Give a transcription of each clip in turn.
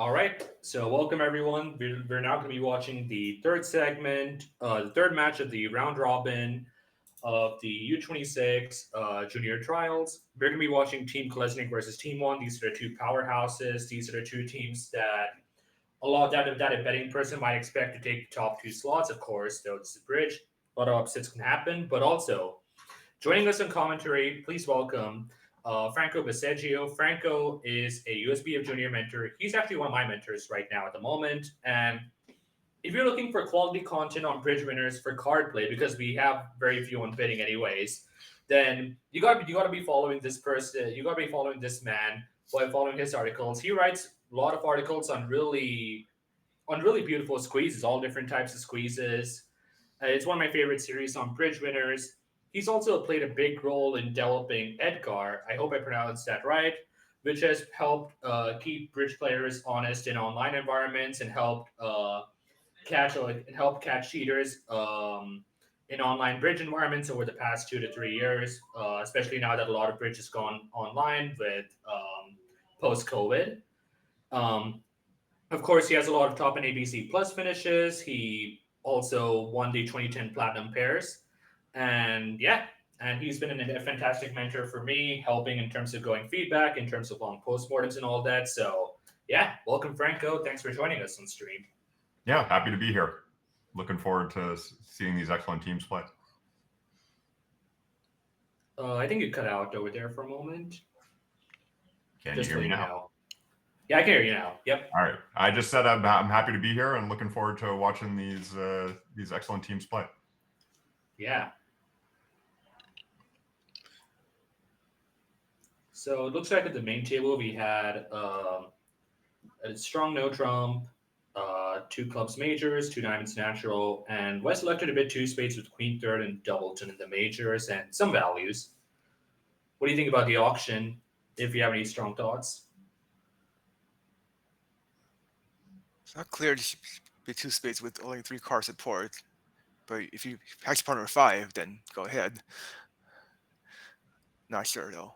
All right, so welcome everyone. We're now going to be watching the third segment, the third match of the round robin of the U26 junior trials. We're going to be watching Team Kolesnik versus Team One. These are the two powerhouses. These are the two teams that a betting person might expect to take the top two slots. Of course, though it's a bridge, a lot of upsets can happen. But also joining us in commentary, please welcome Franco Baseggio. Franco is a USBF junior mentor. He's actually one of my mentors right now at the moment. And if you're looking for quality content on bridge winners for card play, because we have very few on bidding anyways, then you gotta be following this person. You gotta be following this man by following his articles. He writes a lot of articles on really beautiful squeezes, all different types of squeezes. It's one of my favorite series on bridge winners. He's also played a big role in developing Edgar. I hope I pronounced that right, which has helped keep bridge players honest in online environments and help catch cheaters in online bridge environments over the past 2 to 3 years, especially now that a lot of bridge has gone online with post COVID. Um, of course, he has a lot of top and ABC plus finishes. He also won the 2010 Platinum Pairs, and yeah, and he's been a fantastic mentor for me, helping in terms of going feedback, in terms of long postmortems and all that. So yeah, welcome Franco. Thanks for joining us on stream. Yeah, happy to be here. Looking forward to seeing these excellent teams play. I think you cut out over there for a moment. Can Just you hear me letting you now? know. Yeah, I can hear you now. Yep. All right. I just said I'm happy to be here and looking forward to watching these excellent teams play. Yeah. So it looks like at the main table we had a strong no trump, two clubs majors, two diamonds natural, and West selected a bit two spades with queen third and doubleton in the majors and some values. What do you think about the auction? If you have any strong thoughts. It's not clear to be two spades with only 3 card support, but if you hex partner 5, then go ahead. Not sure though.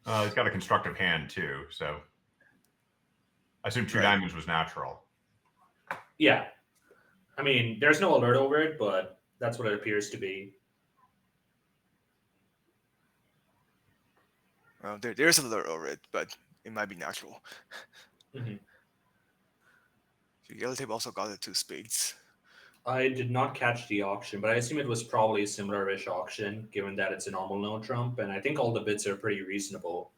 He's got a constructive hand too, so I assume two Right. diamonds was natural. Yeah. I mean, there's no alert over it, but that's what it appears to be. Well, there's a alert over it, but it might be natural. Mhm. The yellow table also got the 2 spades. I did not catch the auction, but I assume it was probably a similar-ish auction, given that it's a normal no trump, and I think all the bids are pretty reasonable.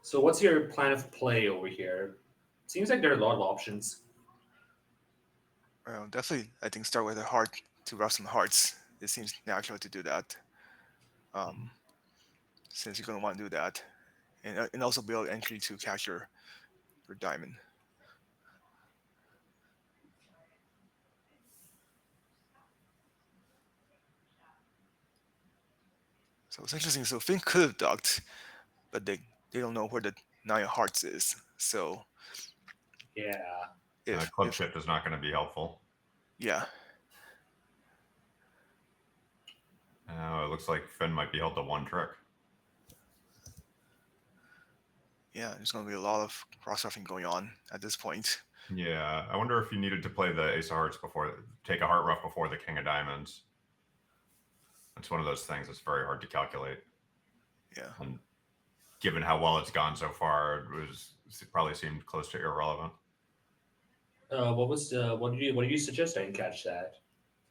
So, what's your plan of play over here? Seems like there are a lot of options. Well, definitely, I think start with a heart to rush some hearts. It seems natural to do that, um, since you're going to want to do that, and also build entry to catch your diamond. So it's interesting. So Finn could have ducked, but they don't know where the 9 of hearts is. So Yeah. Club if shift is not going to be helpful. yeah, It looks like Finn might be held to one trick. yeah, there's going to be a lot of cross-ruffing going on at this point. Yeah, I wonder if you needed to play the ace of hearts take a heart ruff before the king of diamonds. It's one of those things that's very hard to calculate. Yeah. And given how well it's gone so far, it probably seemed close to irrelevant. What did you suggest? I didn't catch that.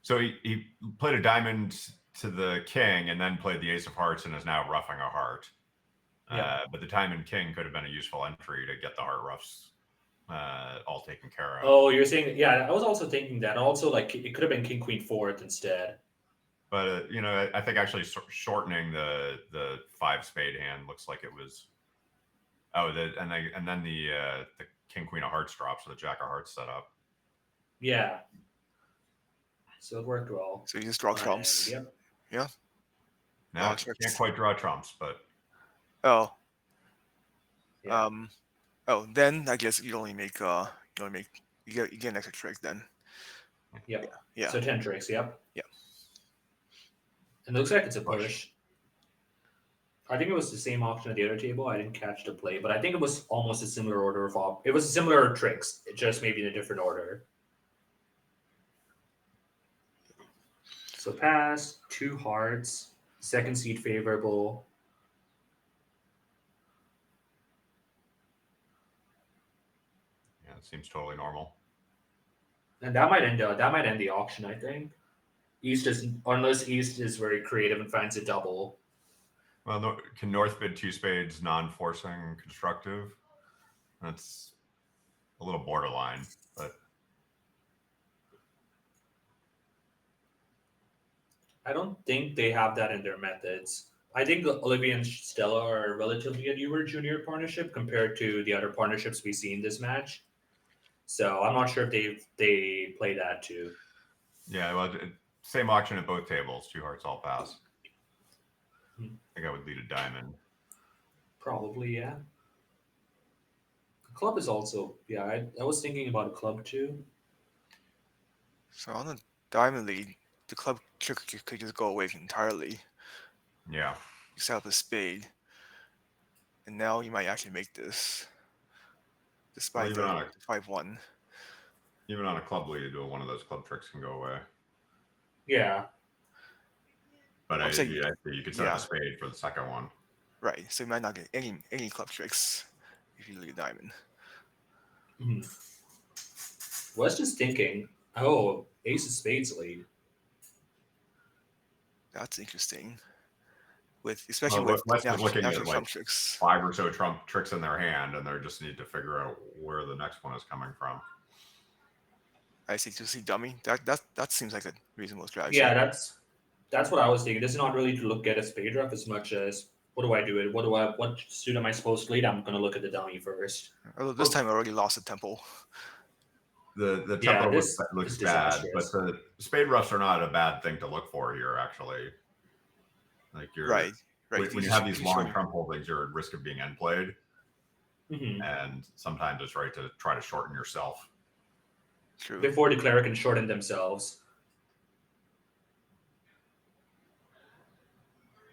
So he played a diamond to the king and then played the ace of hearts and is now roughing a heart. Yeah. But the diamond king could have been a useful entry to get the heart roughs all taken care of. Oh, you're saying yeah. I was also thinking that. Also, like it could have been king queen fourth instead. But I think actually shortening the 5 spade hand looks like it was. Oh, and then the king queen of hearts drops, so the jack of hearts set up. Yeah. So it worked well. So you just draw trumps. Yep. Yeah. No, can't quite draw trumps, but Oh. Yeah. Then I guess you get an extra trick then. Yep. Yeah. So 10 tricks. Yep. Yeah. And it looks like it's a push. I think it was the same auction at the other table. I didn't catch the play, but I think it was almost a similar order of it was similar tricks, just maybe in a different order. So pass, 2 hearts, second seed favorable. Yeah, it seems totally normal. And that might end the auction, I think. East is unless East is very creative and finds a double. Well, no, can North bid 2 spades non-forcing constructive? That's a little borderline, but I don't think they have that in their methods. I think Olivia and Stella are relatively a newer junior partnership compared to the other partnerships we see in this match. So I'm not sure if they play that too. yeah, well, same auction at both tables. 2 hearts all pass. Hmm. I think I would lead a diamond. Probably, yeah. The club is also, yeah. I was thinking about a club too. So on the diamond lead, the club trick could just go away entirely. Yeah. You set up a spade, and now you might actually make this, despite even on the 5-1. Even on a club lead, one of those club tricks can go away. Yeah. But I'm saying, you could set up a spade for the second one. Right, so you might not get any club tricks if you lead a diamond. Hmm. Was just thinking, oh, ace of spades lead. That's interesting. Especially Well, with West is looking natural at trump like tricks. 5 or so trump tricks in their hand, and they just need to figure out where the next one is coming from. I see. To see dummy, that seems like a reasonable strategy. Yeah, that's what I was thinking. It's not really to look at a spade drop as much as what do I do it? What suit am I supposed to lead? I'm gonna look at the dummy first. Although this time I already lost the tempo. The Yeah, tempo this looks is bad, but disastrous. the spade roughs are not a bad thing to look for here, actually. Like Right. when you have these long trump holdings, you're at risk of being end played. Mm-hmm. And sometimes it's right to try to shorten yourself. True. Before the cleric can shorten themselves.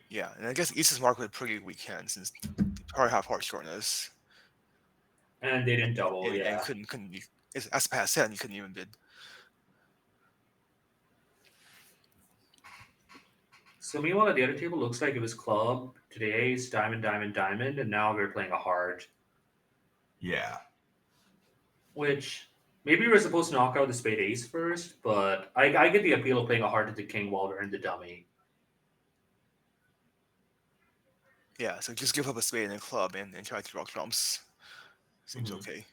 Yeah, and I guess East's mark with pretty weak hand since they probably have heart shortness. And they didn't double, And yeah. couldn't be, as Pat said, you couldn't even bid. So meanwhile at the other table looks like it was club, today's diamond, diamond, diamond, and now we're playing a heart. Yeah. Which maybe we're supposed to knock out the spade ace first, but I get the appeal of playing a heart at the king while we're in the dummy. Yeah, so just give up a spade and a club and try to draw trumps. Seems Mhm. okay.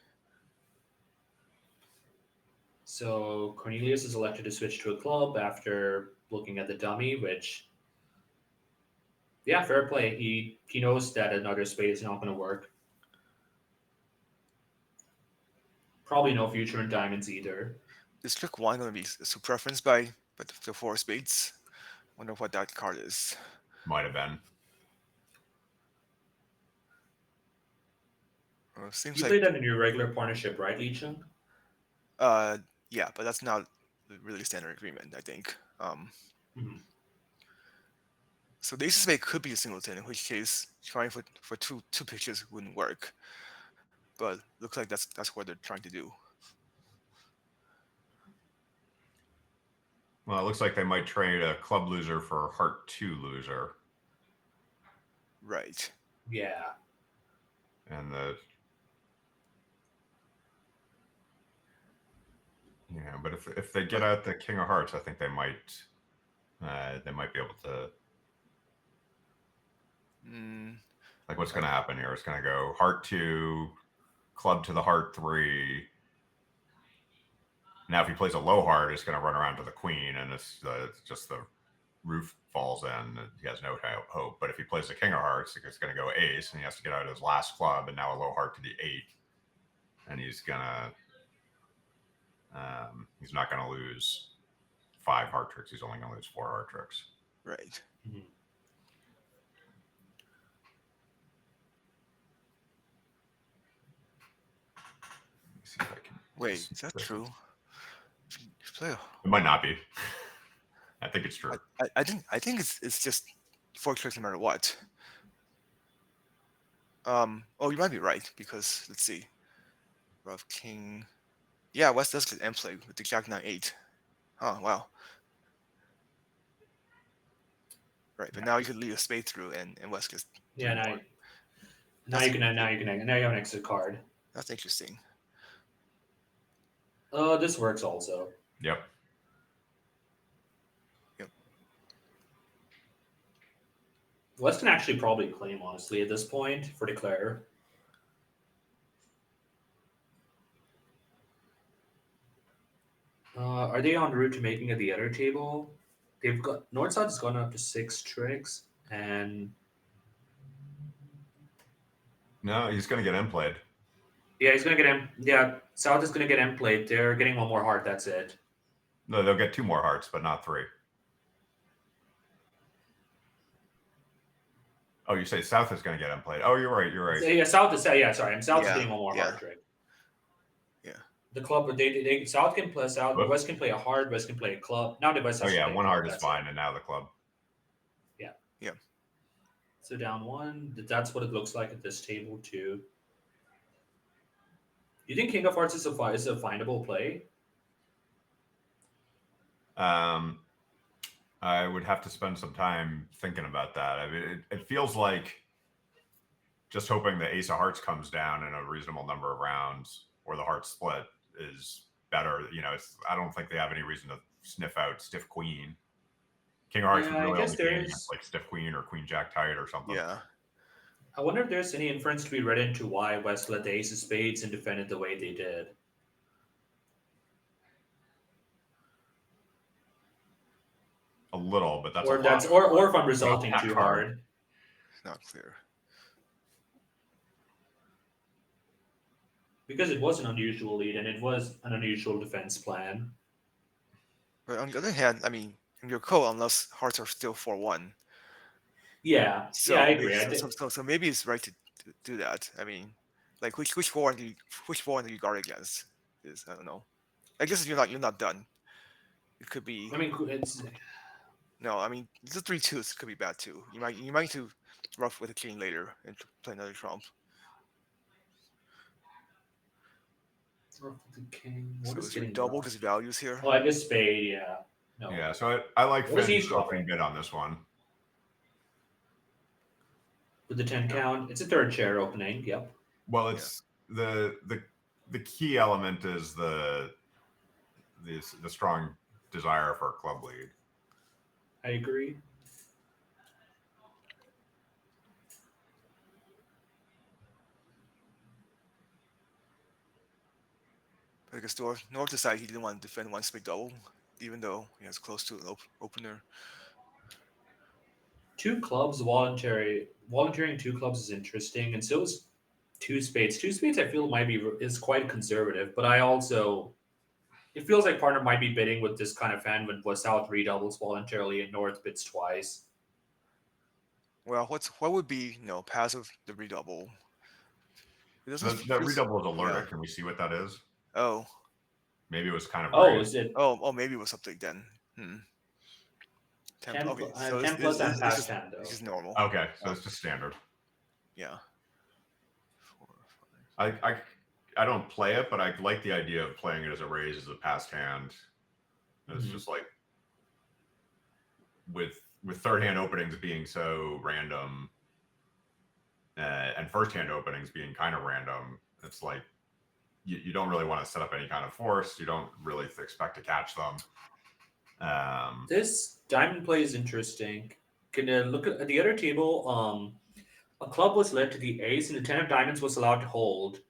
So Cornelius is elected to switch to a club after looking at the dummy, which, yeah, fair play. He knows that another spade is not going to work. Probably no future in diamonds either. Is trick 1 going to be preferenced by the 4 spades? Wonder what that card is. Might have been. Seems You like played that in your regular partnership, right, Li-Chung? yeah, but that's not really standard agreement, I think. Mhm. So the ace of spade could be a singleton, in which case trying for two pictures wouldn't work. But looks like that's what they're trying to do. Well, it looks like they might trade a club loser for a heart 2 loser. Right. Yeah. And but if they get out the king of hearts, I think they might be able to. Like what's going to happen here? It's going to go heart 2, club to the heart 3. Now, if he plays a low heart, it's going to run around to the queen, and it's just the roof falls in. He has no hope. But if he plays the king of hearts, it's going to go ace, and he has to get out his last club, and now a low heart to the 8, and he's not going to lose 5 heart tricks. He's only going to lose 4 heart tricks. Right. Mm-hmm. See if I can. Wait, is that true? It might not be. I think it's true. I think it's just 4 tricks no matter what. Oh, you might be right because let's see. Rough king. Yeah, West does get end play with the Jack 9-8. Oh wow. Right, but now you could leave a spade through and West gets Yeah, three now more. now That's you can now you have an exit card. that's interesting. This works also. Yep. Yep. West can actually probably claim honestly at this point for declare. Are they en route to making it the other table? They've got North South has gone up to 6 tricks, and No, he's going to get in played. yeah, he's gonna get him. Yeah, South is gonna get him played. They're getting one more heart. That's it. No, they'll get 2 more hearts, but not 3. Oh, you say South is going to get in played. Oh, you're right. You're right. Yeah, South is yeah. Sorry, South is Yeah, getting one more yeah. heart trick. Yeah. The club, they South can play South. Whoop. West can play a heart. West can play a club. Now the West Oh has to yeah, play a 1 club. heart is That's fine, it. and now the club. Yeah. Yeah. So down one. That's what it looks like at this table too. You think King of Hearts is a findable play? Um, I would have to spend some time thinking about that. I mean, it feels like just hoping the Ace of Hearts comes down in a reasonable number of rounds, or the heart split is better. You know, I don't think they have any reason to sniff out Stiff Queen. King of Hearts Yeah, would I really guess only gain against there's. like Stiff Queen or Queen Jack tight or something. Yeah. I wonder if there's any inference to be read into why West let the Ace of Spades and defended the way they did. A little, but that's a Or lot. that's or if I'm Well, resulting that too card. hard. It's not clear. Because it was an unusual lead and it was an unusual defense plan. But on the other hand, I mean, in your call, unless hearts are still 4-1. Yeah, So yeah, I agree. I so, think so, so maybe it's right to do that. I mean, like which 4 do you guard against? Is I don't know. I guess you're not done. It could be I mean it's no. I mean the 3-2s could be bad too. You might to rough with a king later and play another trump. rough with the king. What So is is your getting double rough? his values here? Oh, I guess spade. Yeah, no. Yeah, so I like What is he Finn's opening dropping bid on this one. with the 10 Yeah. count? It's a third chair opening. Yep. Well, Yeah. it's the key element is the strong desire for a club lead. I agree. But I guess North decided he didn't want to defend one spade double, even though he has close to an opener. Two clubs volunteering 2 clubs is interesting, and so is 2 spades. 2 spades I feel might be is quite conservative, but I also it feels like partner might be bidding with this kind of hand when South redoubles voluntarily and North bids twice. Well, what would be passive the redouble? It doesn't That feel. redouble is Yeah. alerted. Can we see what that is? Oh. Maybe it was kind of Oh, raised. is it Oh, maybe it was something then. 10. 10, Okay, so 10 plus and past hand this though? is normal. Okay, so Oh. it's just standard. Yeah. 4, 5. I don't play it, but I like the idea of playing it as a raise as a passed hand. It's Mhm. just like with third hand openings being so random, and first hand openings being kind of random. It's like you don't really want to set up any kind of force. You don't really expect to catch them. This diamond play is interesting. Can you look at the other table? A club was led to the ace, and the 10 of diamonds was allowed to hold.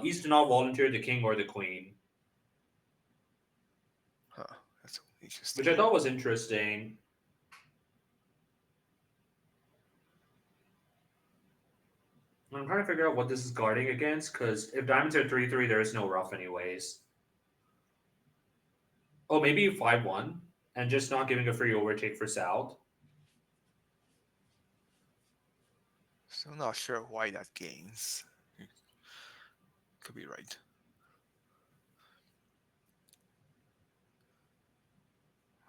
East did not volunteer the king or the queen, Huh. That's interesting. which I thought was interesting. I'm trying to figure out what this is guarding against, because if diamonds are 3-3, there is no rough anyways. Oh, maybe 5-1, and just not giving a free overtake for South. Still not sure why that gains. Could be right.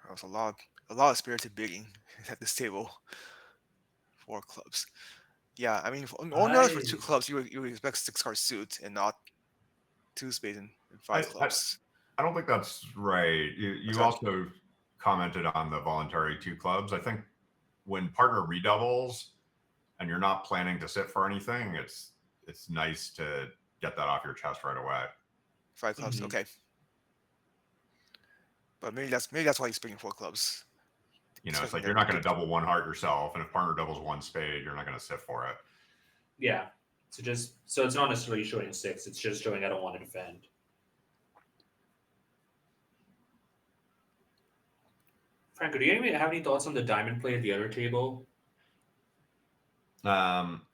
There was a lot of spirited bidding at this table. 4 clubs. Yeah, I mean, ordinarily for two I clubs, you would expect 6-card suit and not 2 spades and 5 I clubs. I don't think that's right. You Sorry. also commented on the voluntary 2 clubs. I think when partner redoubles and you're not planning to sit for anything, it's nice to get that off your chest right away. 5 clubs, Mhm. okay. But maybe that's why he's picking 4 clubs. You know, it's Expecting like them you're not to going to double 1 heart yourself, and if partner doubles 1 spade, you're not going to sit for it. Yeah. So it's not necessarily showing 6. It's just showing I don't want to defend. Franco, do you have any thoughts on the diamond play at the other table Um,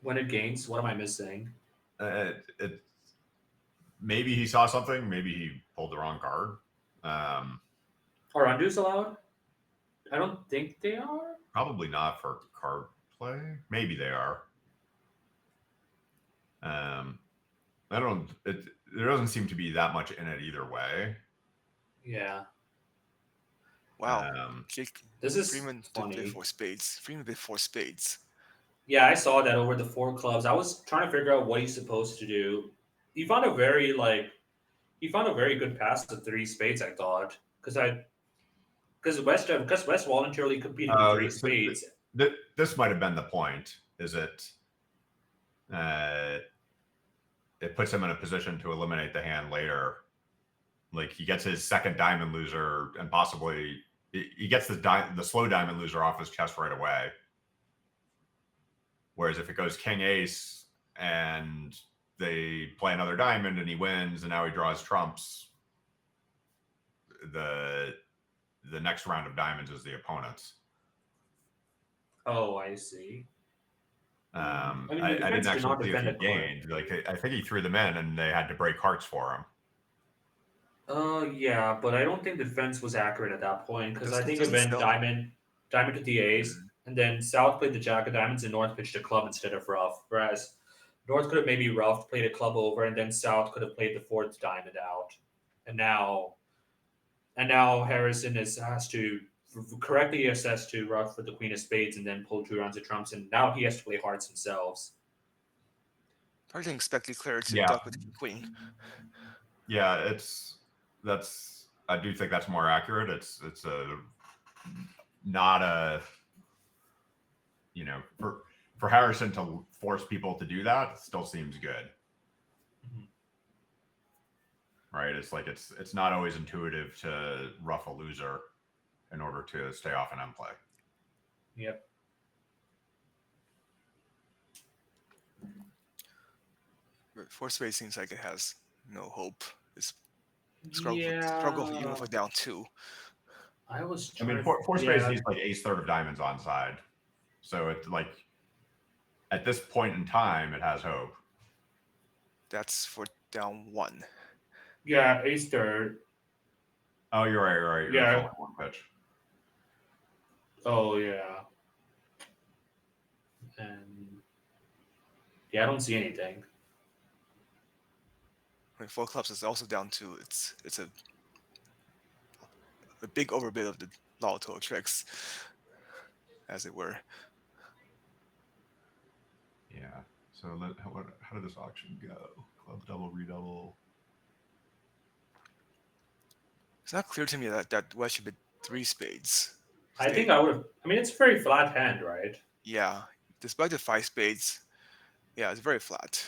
when it gains? What am I missing? it maybe he saw something, maybe he pulled the wrong card. Are undos allowed? I don't think they are. Probably not for card play. Maybe they are. I don't. There doesn't seem to be that much in it either way. Yeah. wow. Um, Jake This is Freeman did play funny. 4 spades. Freeman did 4 spades. Yeah, I saw that over the 4 clubs. I was trying to figure out what he's supposed to do. He found a very good pass to 3 spades. I thought because West voluntarily competed with 3 so spades. this might have been the point. Is uh, it puts him in a position to eliminate the hand later. Like he gets his second diamond loser, and possibly he gets the slow diamond loser off his chest right away. Whereas if it goes king ace and they play another diamond and he wins, and now he draws trumps, the next round of diamonds is the opponent's. Oh, I see. I mean, the I didn't defense actually cannot see if defend he a card. gained. Like I think he threw them in, and they had to break hearts for him. Yeah, but I don't think the defense was accurate at that point because I think it Doesn't went still. diamond to the ace, and then South played the jack of diamonds and North pitched a club instead of rough. Whereas North could have maybe roughed, played a club over, and then South could have played the 4th diamond out. And now Harrison has to correctly assess to rough for the queen of spades and then pull 2 rounds of trumps, and now he has to play hearts himself. I didn't expect Leclerc to Yeah, duck with queen. yeah. I do think that's more accurate. It's a not a for Harrison to force people to do that still seems good. Mhm. Right? It's like it's not always intuitive to rough a loser in order to stay off an M play. Yep. But 4 spades seems like it has no hope. It's struggle even Yeah. for down 2. I was I mean, trying. four spades Yeah. needs like ace third of diamonds on side, so it's like at this point in time it has hope. That's for down 1. Yeah. Ace third. Oh, you're right. You're right. That's Yeah. only 1 pitch. Oh yeah. And yeah, I don't see anything. I mean, 4 clubs is also down 2. It's a big overbid of the Lotto tricks, as it were. Yeah. So how did this auction go? Club double, redouble. It's not clear to me that West should bid 3 spades. I think I would have. I mean, it's a very flat hand, right? Yeah, despite the 5 spades, yeah, it's very flat.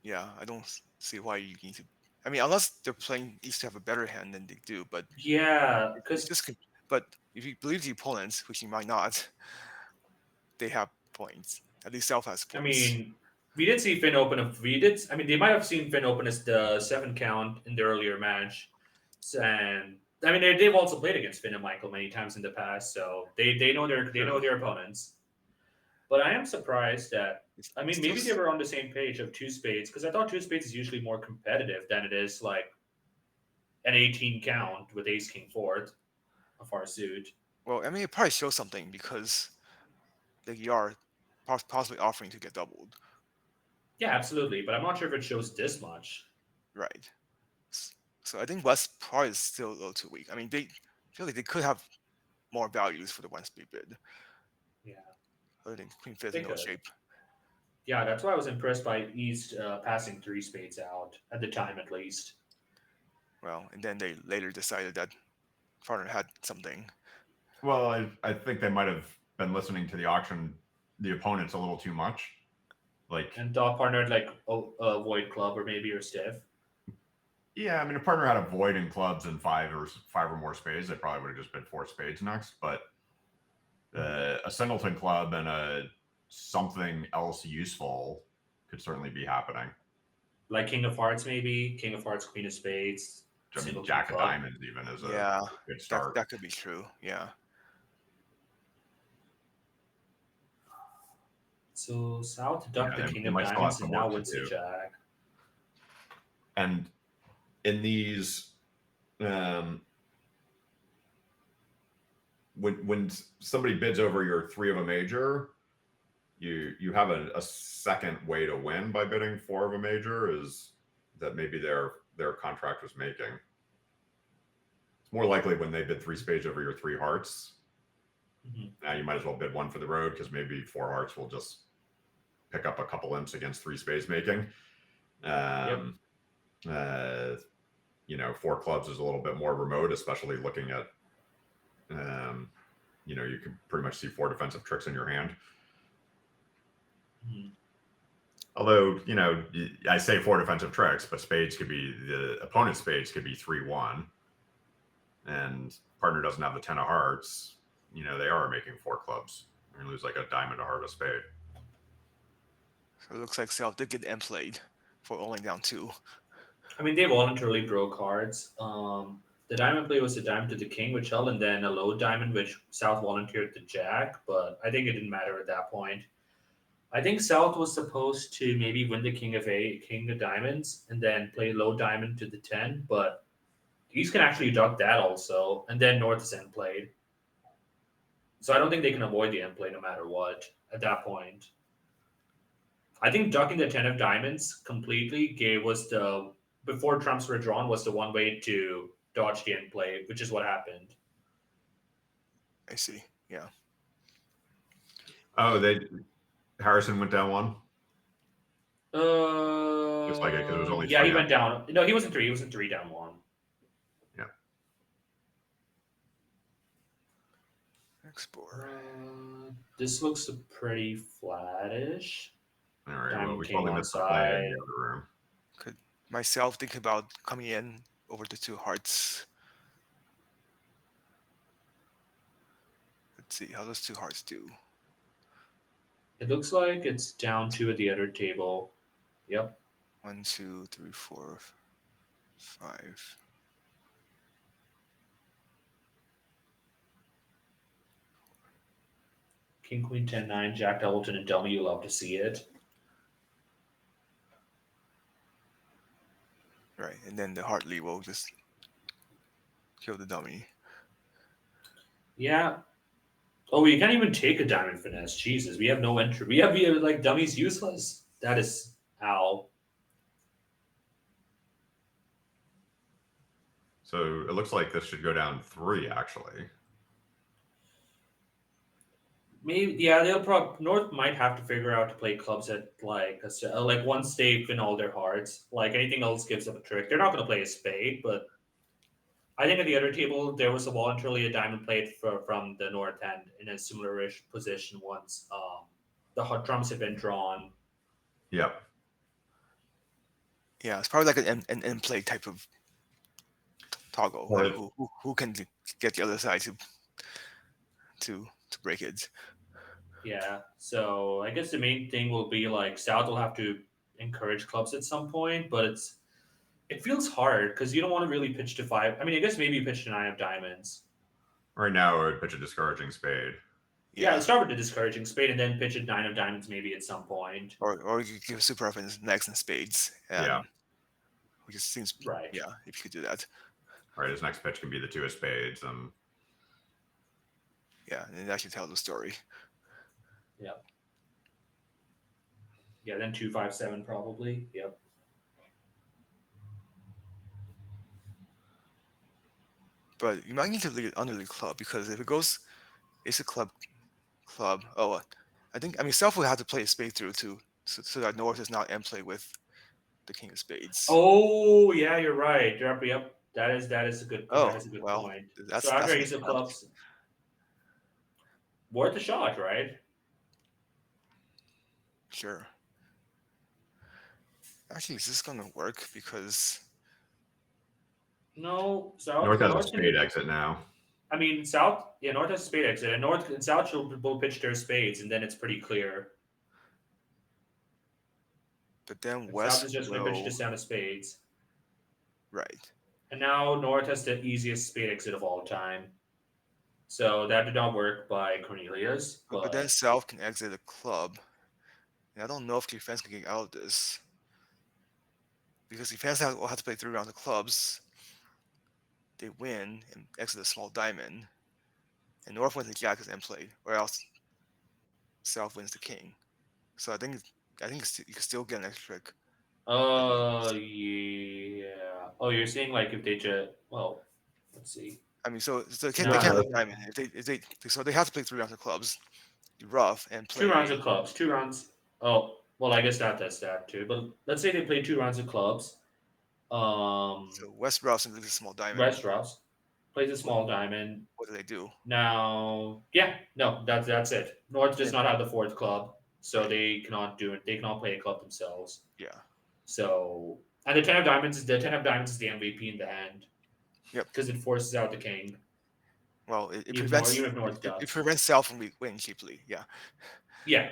Yeah, I don't see why you need to. I mean, unless they're playing each to have a better hand than they do, but Yeah, it's because just. But if you believe the opponents, which you might not, they have points. At least South has I points. mean, we did see Finn open a. We did. I mean, they might have seen Finn open as the 7 count in the earlier match, and I mean they've also played against Finn and Michael many times in the past, so they know their opponents. But I am surprised that. I mean, Still, maybe they were on the same page of 2 spades because I thought 2 spades is usually more competitive than it is like an 18 count with Ace King fourth, a far suit. well, I mean, it probably shows something because you are possibly offering to get doubled, Yeah, absolutely, but I'm not sure if it shows this much. right? So I think West probably is still a little too weak. I mean, they feel like they could have more values for the 1 speed bid. Yeah. I think Queen Fifth They in no could. shape. Yeah, that's why I was impressed by East passing three spades out at the time, at least. Well, and then they later decided that partner had something. Well, I think they might have been listening to the auction, the opponents a little too much. Like, And thought partner had like a void club or maybe your stiff. yeah, I mean, if partner had a void in clubs and five or more spades, they probably would have just bid 4 spades next. But a singleton club and a something else useful could certainly be happening. Like King of Hearts, maybe King of Hearts, Queen of Spades. I mean, Singleton Jack of club. Diamonds even is Yeah, a good start. that could be true. Yeah. So South ducked the King they of might still have Diamonds some and now work to wins the do. Jack. And in these, when somebody bids over your 3 of a major, you have a second way to win by bidding 4 of a major, is that maybe their contract was making. It's more likely when they bid 3 spades over your 3 hearts. Mm-hmm. Now you might as well bid 1 for the road, because maybe 4 hearts will just pick up a couple imps against 3 spades making. 4 clubs is a little bit more remote, especially looking at, you can pretty much see 4 defensive tricks in your hand. Mm-hmm. Although, I say 4 defensive tricks, but spades could be, the opponent's spades could be 3-1, and partner doesn't have the 10 of hearts. They are making 4 clubs. You're gonna lose like a diamond, a heart, a spade. So it looks like South did get M played for only down 2. I mean, they voluntarily broke cards. The diamond play was a diamond to the king, which held, and then a low diamond, which South volunteered to Jack. But I think it didn't matter at that point. I think South was supposed to maybe win the king of diamonds, and then play low diamond to the 10. But East can actually duck that also, and then North is end played. So I don't think they can avoid the end play no matter what at that point. I think ducking the 10 of diamonds completely was the, before trumps were drawn, was the one way to dodge the end play, which is what happened. I see. Yeah. Oh, Harrison went down 1. Just like it, because it was only yeah, 3 he went down. No, he wasn't 3. He wasn't 3 down 1. Yeah. Export. This looks pretty flattish. All right. Diamond Well, we king probably on missed the play in side. the other room. Could myself think about coming in over the 2 hearts? Let's see, how does 2 hearts do? It looks like it's down 2 at the other table. Yep. 1, 2, 3, 4, 5. King, Queen, 10, 9, Jack, Doubleton, and dummy. You love to see it. Right, and then the heart lead will just kill the dummy. Yeah. Oh, you can't even take a diamond finesse. Jesus, we have no entry. We have like dummies useless. That is ow. So it looks like this should go down 3, actually. Maybe they'll probably North might have to figure out to play clubs at like once they win all their hearts. Like anything else gives up a trick. They're not going to play a spade, but I think at the other table there was voluntarily a diamond played from the North end in a similar-ish position once the hot drums had been drawn. Yep. Yeah, it's probably like an end play type of toggle. Right. Like who can get the other side to break it. Yeah, so I guess the main thing will be like South will have to encourage clubs at some point, but it feels hard because you don't want to really pitch to 5. I mean, I guess maybe you pitch to 9 of diamonds. Right now, I would pitch a discouraging spade. Yeah, start with the discouraging spade and then pitch at 9 of diamonds maybe at some point. Or you give super reference next in spades. Yeah. Which just seems right. Yeah, if you could do that. Right, his next pitch can be the 2 of spades, and yeah, and it actually tells the story. Yep. Yeah, then 2, 5, 7 probably. Yep. But you might need to leave it under the club, because if it goes, it's a club. Oh, I mean, South will have to play a spade through too, so that North is not end play with the king of spades. Oh yeah, you're right. Yep. That is a good Oh, that is a good well, point. So that's after an ace of attempt. clubs, worth a shot, right? Sure. Actually, is this gonna work? Because No, North has a North spade can. exit now. I mean, South. Yeah, North has a spade exit, and North and South should both pitch their spades, and then it's pretty clear. but then Like South West is just going to pitch will this down of spades, right. and now North has the easiest spade exit of all time. So that did not work by Cornelius, But then but South can exit a club. And I don't know if defense can get out of this. Because defense will have to play 3 rounds of clubs. They win and exit a small diamond. And North wins the jack as end play, or else South wins the king. So I think you can still get an extra trick. yeah. Oh, you're saying like if they just let's see. I mean, so they No, can't no, have a diamond. So they have to play 3 rounds of clubs, rough, and two rounds play. of clubs, 2 rounds. Oh, well, I guess that's that too. But let's say they play 2 rounds of clubs. So West roughs and loses a small diamond. West Ross plays a What small diamond. what do they do? Now, yeah, no, that's it. North does Then, not have the fourth club, so right. they cannot do it. They cannot play a club themselves. Yeah. So, and the ten of diamonds is the MVP in the hand Yep. because it forces out the king. Well, it Even prevents if North it does. prevents South from winning cheaply. Yeah. Yeah.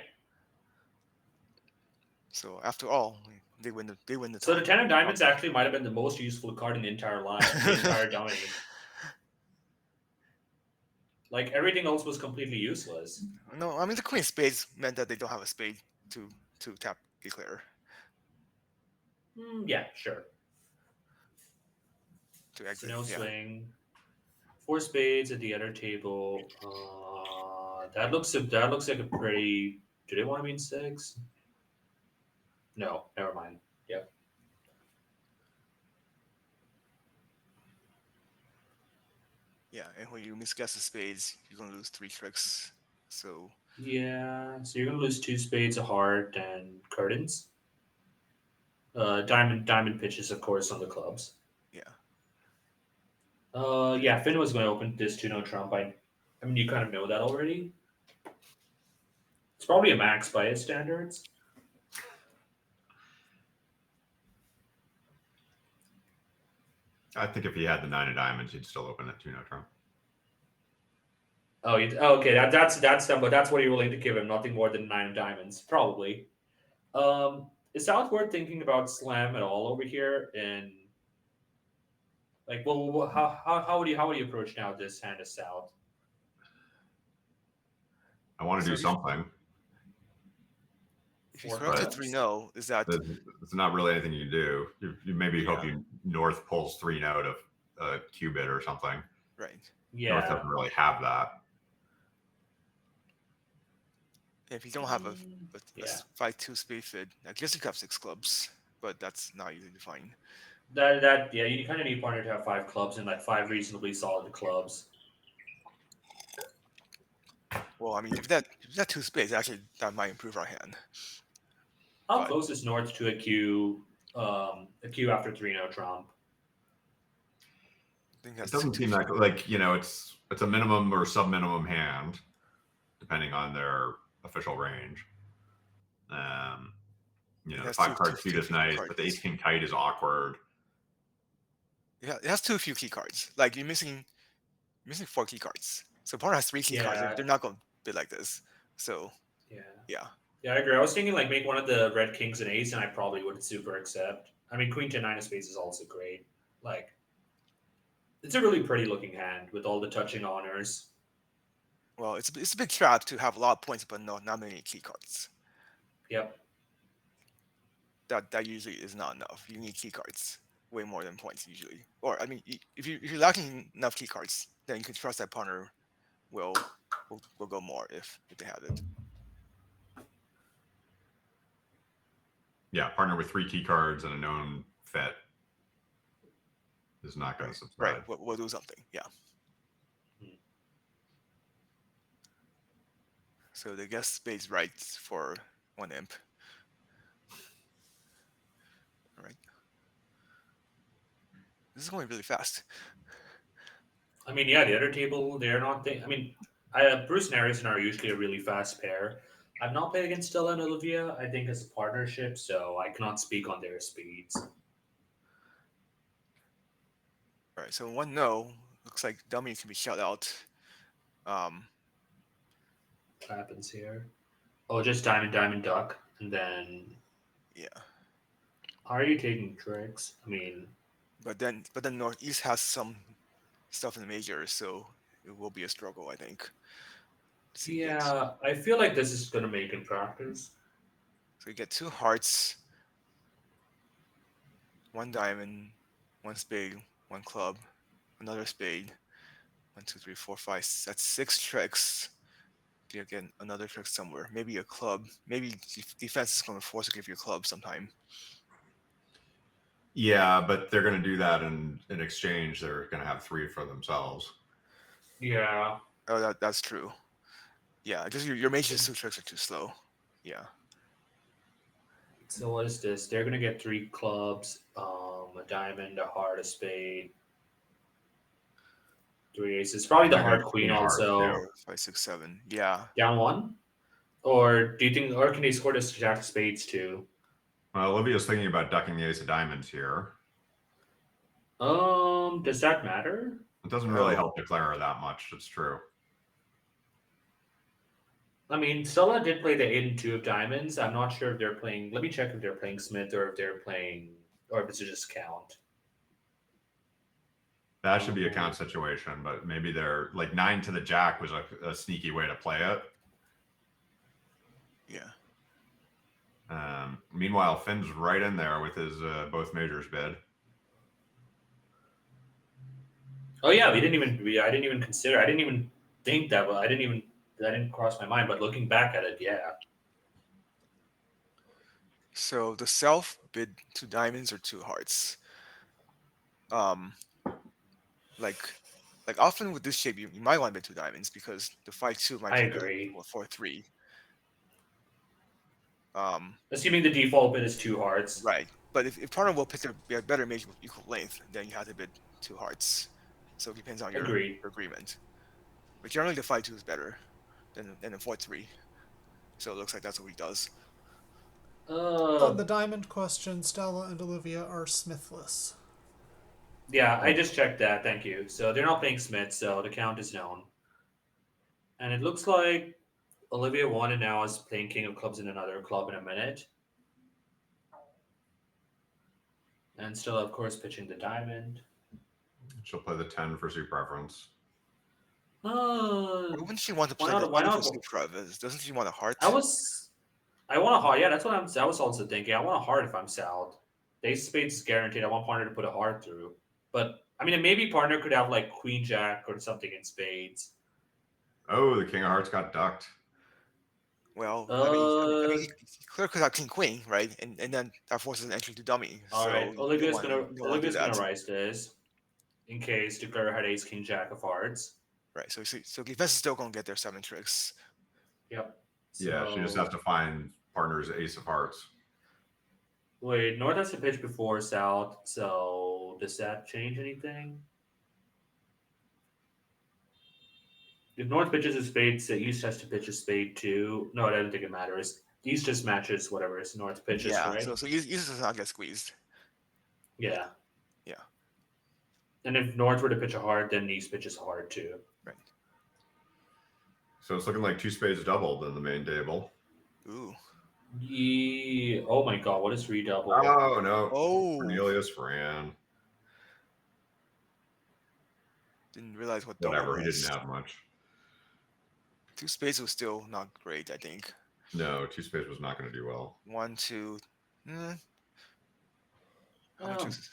So after all, they win the So the top. ten of top diamonds actually might have been the most useful card in the entire line, the entire dummy. Like everything else was completely useless. No, I mean the queen of spades meant that they don't have a spade to tap declare Yeah, sure. to So exit. no Yeah. swing. Four spades at the other table. That looks like a pretty. Do they want to mean six? No, never mind. Yep. Yeah, and when you misguess the spades, you're gonna lose 3 tricks. So Yeah. So you're gonna lose two spades, a heart, and curtains. Diamond pitches, of course, on the clubs. yeah. Yeah. Finn was going to open this to no trump. I mean, you kind of know that already. It's probably a max by his standards. I think if he had the 9 of diamonds, he'd still open it 2-no trump. Okay. That's done, but that's what you're willing to give him. Nothing more than 9 of diamonds, probably. Is Southward thinking about slam at all over here? And like, well, how would you approach now this hand of South? I want to So do something. if you Four correct to But 3-no, is that There's not really anything you can do. You maybe hope Yeah. you North pulls 3-no to a qubit or something. right? North Yeah. doesn't really have that. If you don't have a Yeah. 5-2 spade fid, I guess you could have 6 clubs, but that's not easy to find. Yeah, you kind of need a partner to have 5 clubs and like 5 reasonably solid clubs. Well, I mean, if that 2 spades, actually, that might improve our hand. How But- close is North to a Q? A Q after 3-no trump. I think It doesn't seem that like it's a minimum or sub minimum hand, depending on their official range. It The has 5 card suit two is key nice, cards. but the ace king kite is awkward. Yeah, it has too few key cards. Like you're missing 4 key cards. So partner has 3 key cards. Yeah. They're not going to bid like this. So Yeah. yeah, Yeah, I agree. I was thinking like make one of the red kings an ace, and I probably would super accept. I mean, Queen 10 9 of spades is also great. Like, it's a really pretty looking hand with all the touching honors. well, it's a big trap to have a lot of points, but not many key cards. Yep. That usually is not enough. You need key cards way more than points usually. Or I mean, if you're lacking enough key cards, then you can trust that partner will go more if they have it. Yeah, partner with 3 key cards and a known fet is not going to subside. Right, we'll do something. Yeah. So they guess spades right for one imp. All right. This is going really fast. I mean, yeah, the other table, they're not. I mean, Bruce and Harrison are usually a really fast pair. I've not played against Stella and Olivia, I think, as a partnership, so I cannot speak on their speeds. All right. So one no looks like dummy can be shut out. What happens here? Oh, just diamond, diamond, duck, and then Yeah. are you taking tricks? I mean, But then Northeast has some stuff in the majors, so it will be a struggle, I think. So you get yeah, I feel like this is gonna make in practice. so you get 2 hearts, 1 diamond, 1 spade, 1 club, another spade. 1, 2, 3, 4, 5. That's 6 tricks. You get another trick somewhere. Maybe a club. Maybe defense is going to force to give you a club sometime. Yeah, but they're going to do that in exchange. They're going to have 3 for themselves. Yeah. Oh, that's true. Yeah, just your major 2 tricks are too slow. Yeah. So what is this? They're gonna get 3 clubs, a diamond, a heart, a spade, 3 aces. Probably the They're going heart to queen queen heart also. too. 4, 5, 6, 7. Yeah. Down 1? Or do you think, or can they score this jack of spades too? Well, Olivia's thinking about ducking the ace of diamonds here. Does that matter? It doesn't really help declare her that much. It's true. I mean, Stella did play the 8 and 2 of diamonds. I'm not sure if they're playing. Let me check if they're playing Smith or if they're playing, or if it's just count. That should be a count situation, but maybe they're like 9 to the jack was a sneaky way to play it. Yeah. Meanwhile, Finn's right in there with his both majors bid. Oh yeah, I didn't even consider. I didn't even think that. Well, that didn't cross my mind. But looking back at it, yeah. So the self bid 2 diamonds or 2 hearts. Like often with this shape, you might want to bid 2 diamonds because the 5-2 might I be agree. or 4-3. Assuming the default bid is 2 hearts. Right. But if partner will pick a better major with equal length, then you have to bid 2 hearts. So it depends on your Agreed. agreement. But generally the 5-2 is better than the 4-3. So it looks like that's what he does. On the diamond question, Stella and Olivia are Smithless. Yeah, I just checked that. Thank you. So they're not playing Smith, so the count is known. And it looks like Olivia won and now is playing King of Clubs in another club in a minute. And still, of course, pitching the diamond. She'll play the 10 for suit preference. Wouldn't she want to play the 2 for suit preference? Doesn't she want a heart? I want a heart. Yeah, that's what I was also thinking. I want a heart if I'm South. The ace of spades is guaranteed. I want partner to put a heart through. But I mean, maybe partner could have like Queen Jack or something in spades. Oh, the King of Hearts got ducked. Well, I mean, he clearly could have King Queen, right? And then that forces an entry to dummy. All right, Olivia's gonna that. rise this in case declare had ace King Jack of hearts. Right. So defense is still gonna get their 7 tricks. Yep. Yeah, she just has to find partner's ace of hearts. Wait, North has to pitch before South, so does that change anything? If North pitches a spade, the East has to pitch a spade too. No, I don't think it matters. East just matches whatever is North pitches, Yeah. right? So East does not get squeezed. Yeah. Yeah. And if North were to pitch a heart, then East pitches a heart too. Right. So it's looking like 2 spades doubled in the main table. Ooh. Yeah. Oh my God! What is redouble? Oh no! Oh. Cornelius ran. Didn't realize what double Whatever. was. He didn't have much. 2 spades was still not great, I think. No, 2 spades was not going to do well. 1, 2. How much was?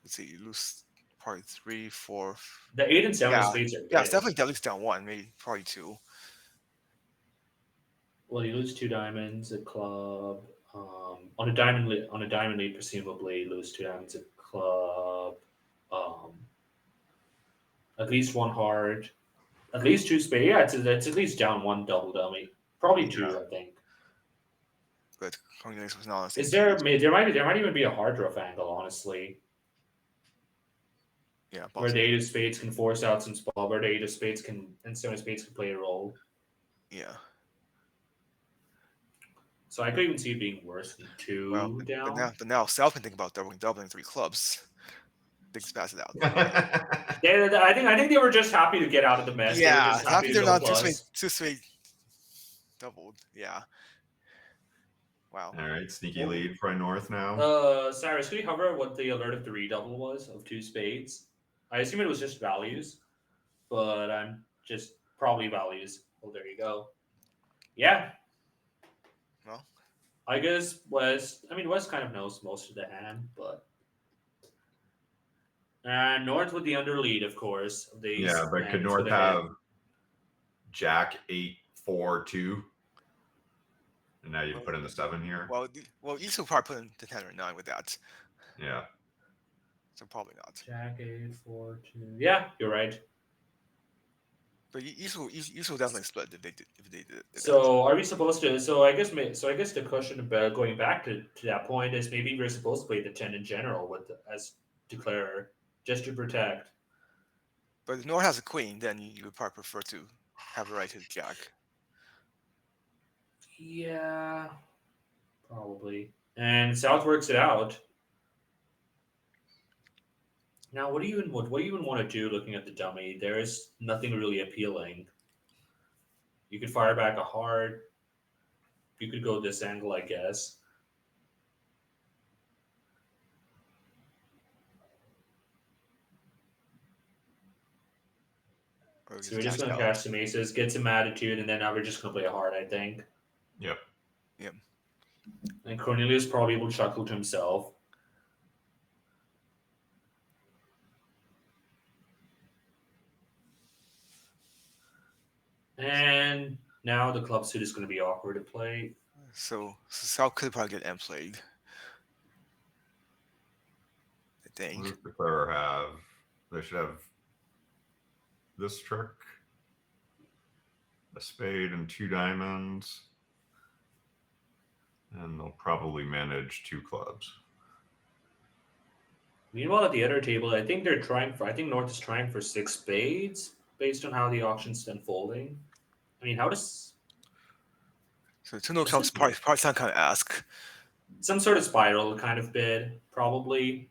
Let's see. You lose part 3, 4. The 8 and 7 spades are Yeah, big. it's definitely down 1, maybe probably 2. Well, you lose 2 diamonds, a club. On a diamond lead, presumably you lose 2 diamonds, a club. At least 1 heart, at least 2 spades. Yeah, it's at least down 1 double dummy. Probably 2, I think. But Cornelius was not on the same Is there? page. There might even be a hard rough angle, honestly, Yeah, where the possibly. 8 of spades can force out some spot, where the 8 of spades can and 7 of spades can play a role. Yeah. So I could even see it being worse than 2 Well, down. but now Sal can think about doubling 3 clubs. Things pass it out. I think they were just happy to get out of the mess. They were Yeah, just happy to they're go not plus. two straight doubled. Yeah. Wow. All right, sneaky lead for North now. Cyrus, could you cover what the alert of the redouble was of 2 spades? I assume it was just values, but I'm just probably values. Well, there you go. Yeah. Well, I guess West kind of knows most of the hand, but North with the under lead, of course. Of these Yeah, but could hands North with a head. have Jack 8-4-2? And now you put in the 7 here. well, each will probably put in the 10 or 9 with that. Yeah. So probably not. Jack 8-4-2. Yeah, you're right. But each will definitely split if they did it. So are we supposed to? So I guess the question about going back to that point is maybe we're supposed to play the 10 in general with as declarer just to protect. But if North has a queen, then you would probably prefer to have a right to Jack. Yeah, probably. And South works it out. Now, what do you even want to do looking at the dummy? There is nothing really appealing. You could fire back a heart. You could go this angle, I guess. So we're just going to cash some aces, get some attitude, and then now we're just going to play a heart, I think. Yep. And Cornelius probably will chuckle to himself. And now the club suit is going to be awkward to play. So Sal could probably get M played. I think. What does the declarer have? They should have this trick, a spade and 2 diamonds, and they'll probably manage 2 clubs. Meanwhile, at the other table, I think North is trying for 6 spades based on how the auction's unfolding. I mean, how does... So 2 no clubs probably some kind of ask. Some sort of spiral kind of bid, probably.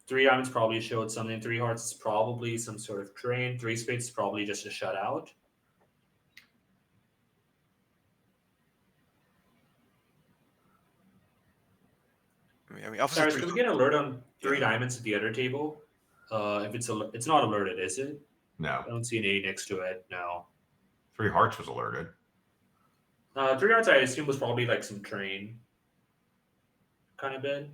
3 diamonds probably showed something. 3 hearts is probably some sort of drain. 3 spades is probably just a shutout. I mean, Cyrus, could we get an alert on 3 diamonds at the other table? If it's not alerted, is it? No. I don't see an 8 next to it. No. 3 hearts was alerted. 3 hearts, I assume, was probably like some train kind of bid.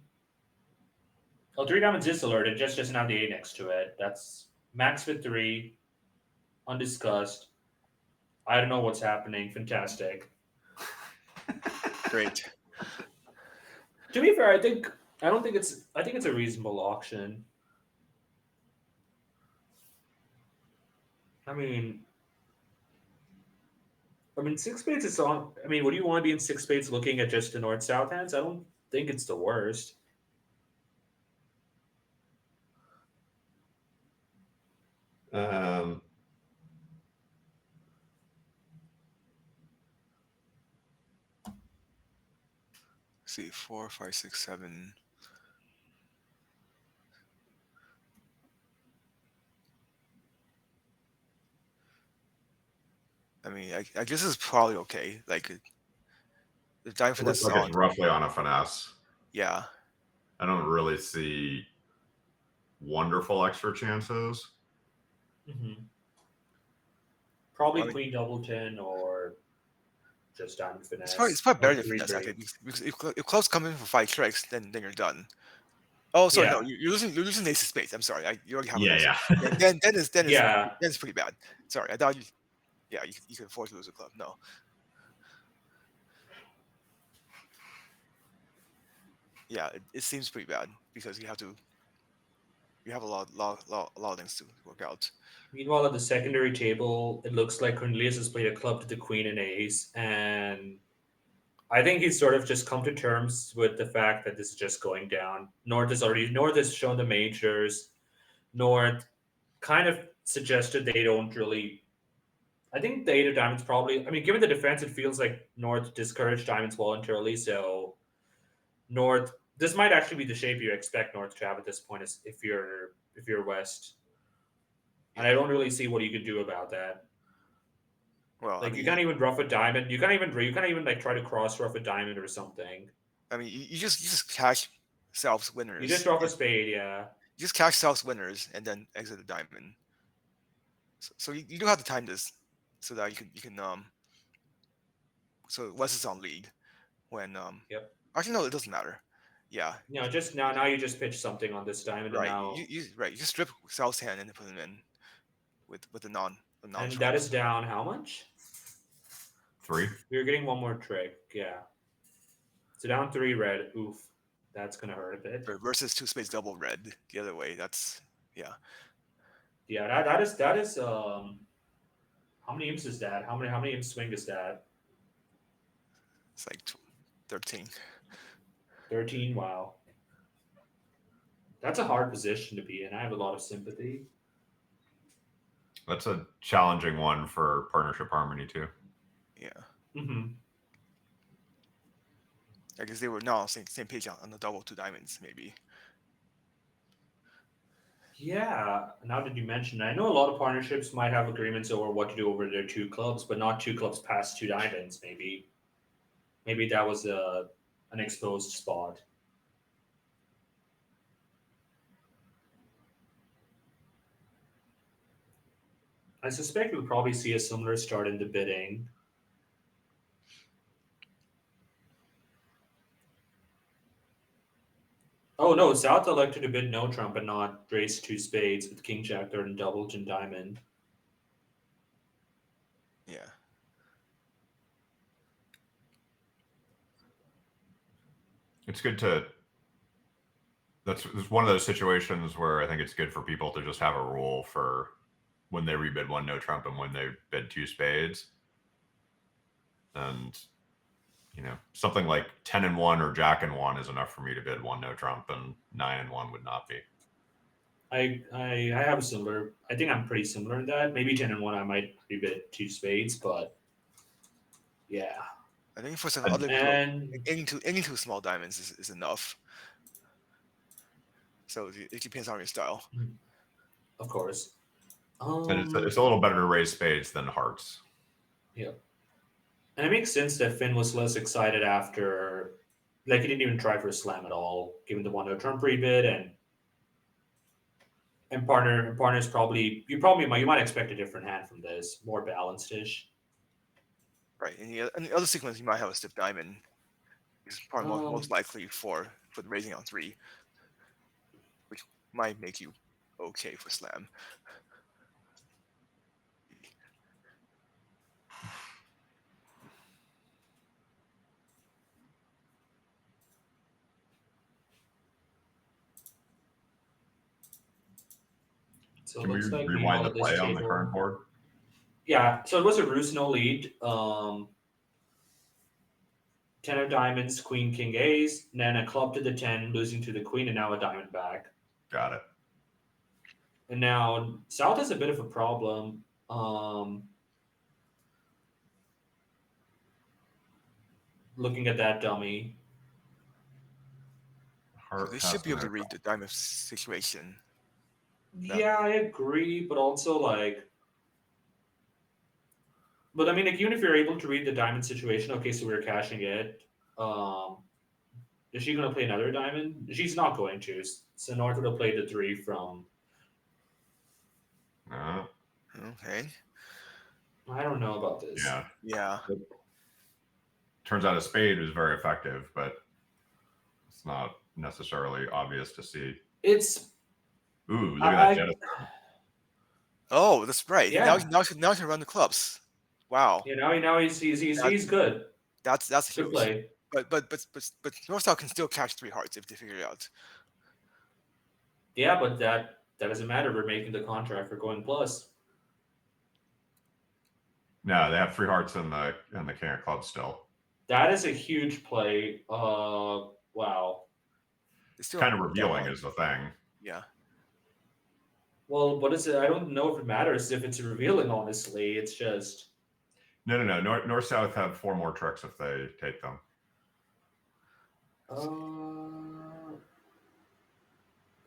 Oh, 3 diamonds is alerted, just doesn't have the 8 next to it. That's max with 3, undiscussed. I don't know what's happening. Fantastic. Great. To be fair, I think it's a reasonable auction. I mean 6 spades is on. I mean, would you want to be in 6 spades looking at just the north-south hands? I don't think it's the worst. See, 4, 5, 6, 7. I mean, I guess it's probably okay. Like the diamond finesse Looks like it's roughly on a finesse. Yeah. I don't really see wonderful extra chances. Mm-hmm. Probably queen double 10 or just diamond finesse. It's probably better than finesse, actually. Because if clubs come in for 5 tricks, then you're done. Oh, sorry, no, you're losing ace of spades. I'm sorry, you already have. Yeah. Then it's pretty bad. Sorry, I thought you. Yeah, you can afford to lose a club. No. Yeah, it seems pretty bad because you have to. you have a lot of things to work out. Meanwhile, at the secondary table, it looks like Cornelius has played a club to the queen and ace, and I think he's sort of just come to terms with the fact that this is just going down. North has shown the majors. North kind of suggested they don't really. I think the eight of diamonds probably. I mean, given the defense, it feels like North discouraged diamonds voluntarily. So North, this might actually be the shape you expect North to have at this point, is if you're West. And I don't really see what you could do about that. Well, Like you can't even rough a diamond. You can't even like try to cross rough a diamond or something. I mean, you just cash selves winners. You just drop a spade, yeah. You just cash selves winners and then exit the diamond. So you do have to time this so that you can so West is on lead when Yep. actually no, it doesn't matter. Yeah. No, just now you just pitch something on this diamond, Right. and now You just strip South's hand and then put them in with the non. and that is down how much? 3. We're getting one more trick, yeah. So down 3 red. Oof, that's gonna hurt a bit. Versus 2 spades double red the other way. That's yeah. Yeah, that is how many imps is that? How many imps swing is that? It's like 13. 13. Wow, that's a hard position to be in. I have a lot of sympathy. That's a challenging one for partnership harmony too. Yeah. Mm-hmm. I guess they were now same page on the double 2 diamonds maybe. Yeah. Now that you mention it, I know a lot of partnerships might have agreements over what to do over their 2 clubs, but not 2 clubs past 2 diamonds. Maybe that was an exposed spot. I suspect we'll probably see a similar start in the bidding. Oh no, South elected to bid no trump and not raise 2 spades with king jack third and double and diamond. Yeah. It's good to. It's one of those situations where I think it's good for people to just have a rule for when they rebid 1 no trump and when they bid 2 spades. And something like 10 and 1 or jack and 1 is enough for me to bid 1 no trump, and 9 and 1 would not be. I have a similar. I think I'm pretty similar in that. Maybe 10 and 1 I might rebid 2 spades, but yeah. I think for some other people, any two small diamonds is enough. So it depends on your style. Of course. And it's a little better to raise spades than hearts. Yeah. And it makes sense that Finn was less excited after, like he didn't even try for a slam at all, given the 1 no trump rebid, and partner's probably you might expect a different hand from this, more balanced-ish. Right. In the other sequence, you might have a stiff diamond. It's probably most likely for the raising on 3, which might make you okay for slam. So Can it looks we like rewind the play on the current board? Yeah, so it was a Rusno lead. 10 of diamonds, queen, king, ace, and then a club to the 10, losing to the queen, and now a diamond back. Got it. And now South has a bit of a problem. Looking at that dummy. So they should be able to read the diamond situation. Yeah, I agree, but also but I mean, like, even if you're able to read the diamond situation, okay, so we're cashing it. Is she going to play another diamond? She's not going to. So North will play the 3 from. Okay. I don't know about this. Yeah. Turns out a spade is very effective, but it's not necessarily obvious to see. Ooh, look at that Genesis. Oh, that's right. Yeah. Now he can run the clubs. Wow. Now he's good. That's good huge. play. But North South can still catch 3 hearts if they figure it out. Yeah, but that doesn't matter. We're making the contract for going plus. No, they have 3 hearts and the king of clubs still. That is a huge play. Wow. It's still Kind of that revealing one. is the thing. Yeah. Well, what is it? I don't know if it matters if it's revealing. Honestly, it's just. No. North South have 4 more tricks if they take them.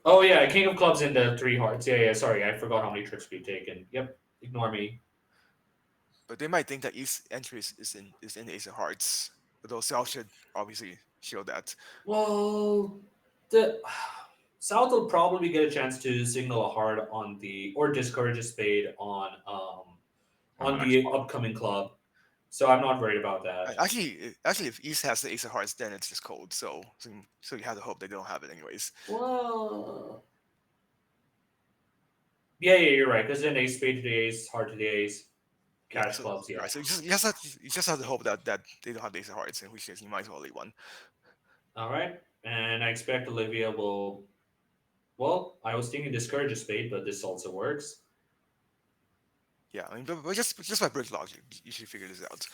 Oh yeah, king of clubs into 3 hearts. Yeah. Sorry, I forgot how many tricks we've taken. Yep. Ignore me. But they might think that each entry is in Ace of Hearts. Although South should obviously show that. Well, the South will probably get a chance to signal a heart on the or discourage a spade On on the next the club. upcoming club. So I'm not worried about that. Actually, if East has the Ace of Hearts, then it's just cold. So you have to hope they don't have it anyways. Well, yeah, you're right. Because then ace spade to the ace, heart to the ace, Yeah. cash So clubs. Yeah. right. So you just have to hope that they don't have the Ace of Hearts, in which case you might as well leave one. All right. And I expect Olivia will. Well, I was thinking discourage a spade, but this also works. Yeah. I mean, but just by bridge logic, you should figure this out.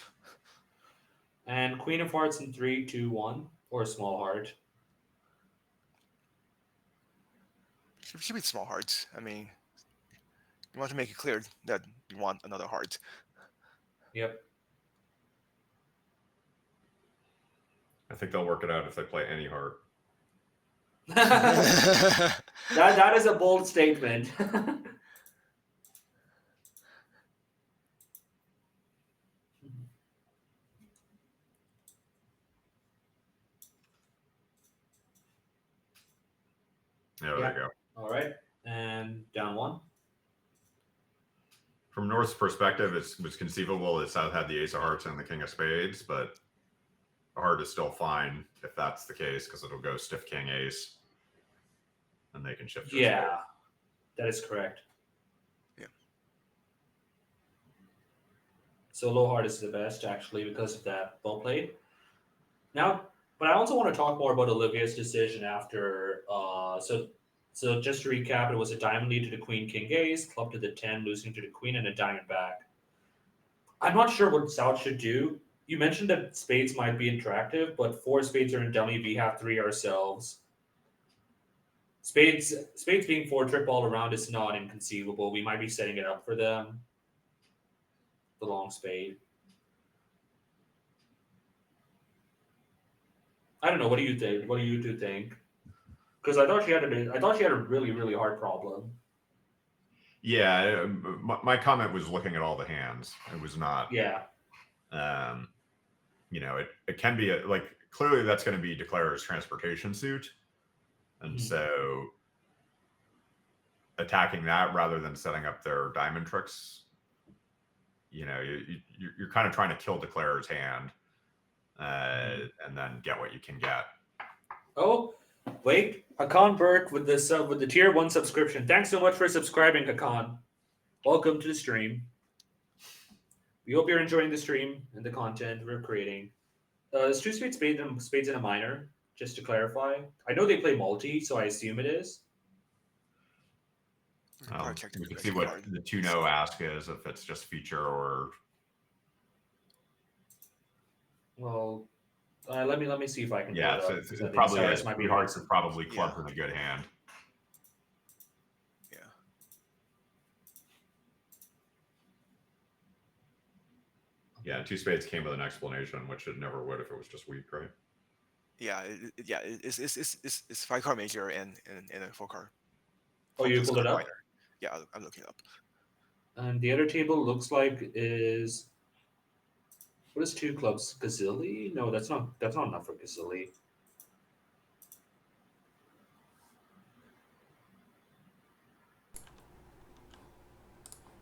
And queen of hearts in 3, 2, 1, or a small heart. Should be small hearts. I mean, you want to make it clear that you want another heart. Yep. I think they'll work it out if they play any heart. That is a bold statement. Yeah, there you go. All right. And down 1. From North's perspective, it was conceivable that South had the Ace of Hearts and the King of Spades, but the heart is still fine if that's the case because it'll go stiff King Ace, and they can shift. To Yeah, that is correct. Yeah. So low heart is the best actually because of that well played. Now, but I also want to talk more about Olivia's decision after. So just to recap, it was a diamond lead to the queen, king, ace, club to the 10, losing to the queen, and a diamond back. I'm not sure what South should do. You mentioned that spades might be interactive, but 4 spades are in dummy. We have 3 ourselves. Spades being 4 trip all around is not inconceivable. We might be setting it up for them. The long spade. I don't know. What do you think? What do you two think? Because I thought she had a really hard problem. Yeah, my comment was looking at all the hands. It was not. Yeah. It can be clearly that's going to be Declarer's transportation suit, and so attacking that rather than setting up their diamond tricks, you're kind of trying to kill Declarer's hand, and then get what you can get. Oh, wait, Hakan Burke with the tier 1 subscription. Thanks so much for subscribing, Hakan. Welcome to the stream. We hope you're enjoying the stream and the content we're creating. It's 2 spades and a minor, just to clarify. I know they play multi, so I assume it is. We can see what the 2-no ask is, if it's just feature or. Well, let me see if I can. Yeah, so it's probably three hearts is probably clubs in a good hand. Yeah. Yeah, 2 spades came with an explanation, which it never would if it was just weak, right? Yeah, it's 5-card major and a 4-card. Oh, you pulled it up? Minor. Yeah, I'm looking it up. And the other table looks like is. What is 2 clubs? Gazilli? No, that's not enough for Gazilli.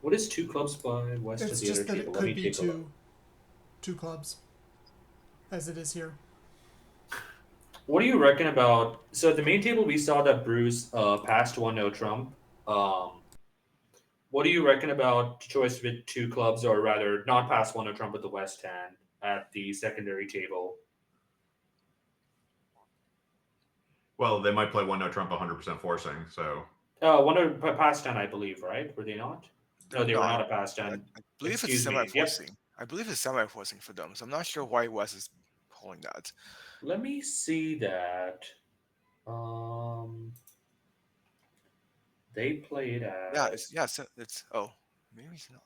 What is 2 clubs by west It's of the just other that table? it could be two clubs, as it is here. What do you reckon about? So at the main table, we saw that Bruce passed 1-no trump. What do you reckon about choice with 2 clubs, or rather, not pass 1-no trump with the west hand at the secondary table? Well, they might play one no trump 100% forcing. So One of past 10, I believe, right? Were they not? No, they No, were not a past I 10. believe it's Excuse me. Yep. semi-forcing. I believe it's semi-forcing for them. So I'm not sure why West is pulling that. Let me see that. They played Yeah, as. it's oh, maybe it's not.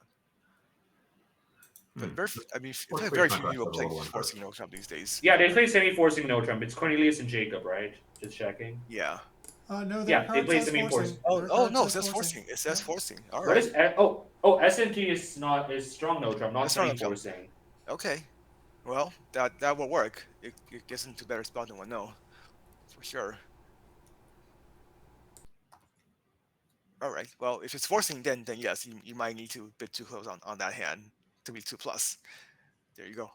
But hmm. I mean, Fourth it's place very few contracts people have a play little interest. forcing no trump these days. Yeah, they play semi-forcing no trump. It's Cornelius and Jacob, right? Just checking. Yeah. No, their Yeah, they card play says semi-forcing. forcing. Oh, Their oh card no, it says says forcing. forcing. It says Yep. forcing. All What right. is SNT is not is strong no trump, not That's not a trump. semi-forcing. Okay. Well, that will work. It gets into a better spot than one no, for sure. All right. Well, if it's forcing, then yes, you might need to bid too close on that hand to be 2+. There you go.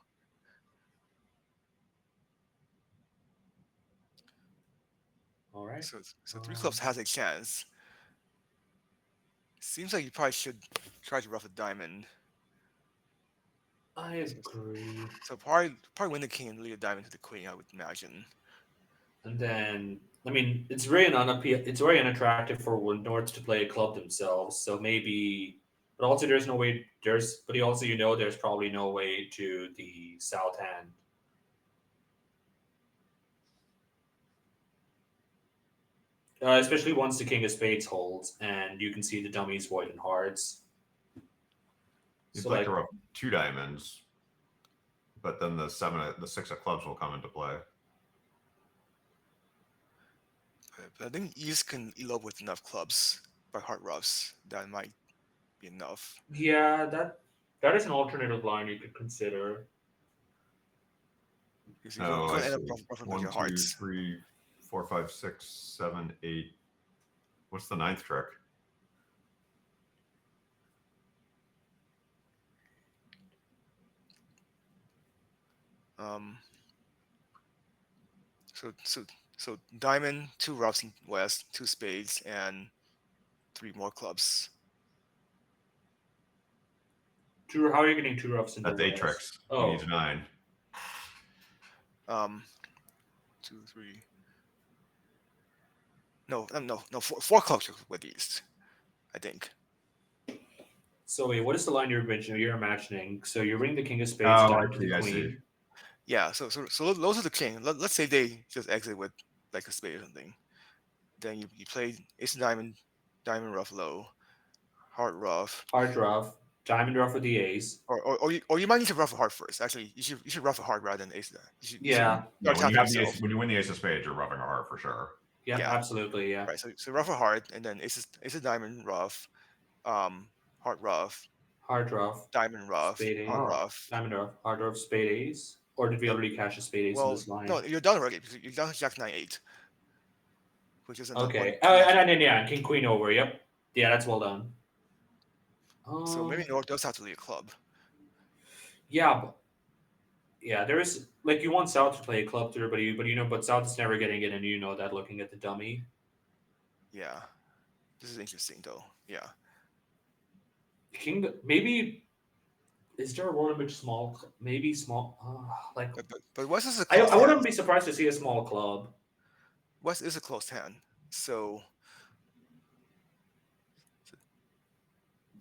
All right. So 3 clubs has a chance. Seems like you probably should try to ruff a diamond. I agree. So probably win the king and lead a diamond to the queen, I would imagine. And then, I mean, it's very unattractive for North to play a club themselves. So maybe, but also there's no way. But also there's probably no way to the south hand. Especially once the king of spades holds, and you can see the dummies, void and hearts. You'd So like to ruff 2 diamonds, but then the 6 of clubs will come into play. But I think East can elope with enough clubs by heart roughs. That might be enough. yeah, that is an alternative line you could consider. Because you're going to end up ruffing with 1, your 2, hearts. 3, 4, 5, 6, 7, 8. What's the 9th trick? So diamond, 2 roughs in West, 2 spades, and 3 more clubs. How are you getting 2 roughs in the That's 8 West? tricks. Oh, He needs 9. 2, 3. No, 4 clubs with East, I think. so wait, what is the line you're imagining? So you're ringing the king of spades Oh, down I to the see, I queen. see. Yeah, so those are the king. Let's say they just exit with like a spade or something. Then you play ace of diamond, diamond rough low, heart rough, Hard rough, diamond rough with the ace. or you might need to rough a heart first. Actually, you should rough a heart rather than ace. You should Yeah. No, start tapping yourself. when you win the ace of spades, you're rubbing a heart for sure. Yeah, Yeah. absolutely. Yeah. Right. So rough a heart, and then ace of diamond rough, heart rough, Hard rough, diamond rough, spade heart ace, rough. diamond rough, hard rough, spade ace. Or did we already cash a spade ace in Well, this line? no, you're done already because you're down to jack 9-8, which is Okay. And then yeah, king queen over. Yep. Yeah, that's well done. So maybe North does have to lead a club. Yeah, but yeah, there is like you want South to play a club through, but South is never getting it, and you know that looking at the dummy. Yeah, this is interesting though. Yeah. King maybe is there a roll image small? Maybe small. Like But West is a I close wouldn't hand. be surprised to see a small club. West is a close hand. So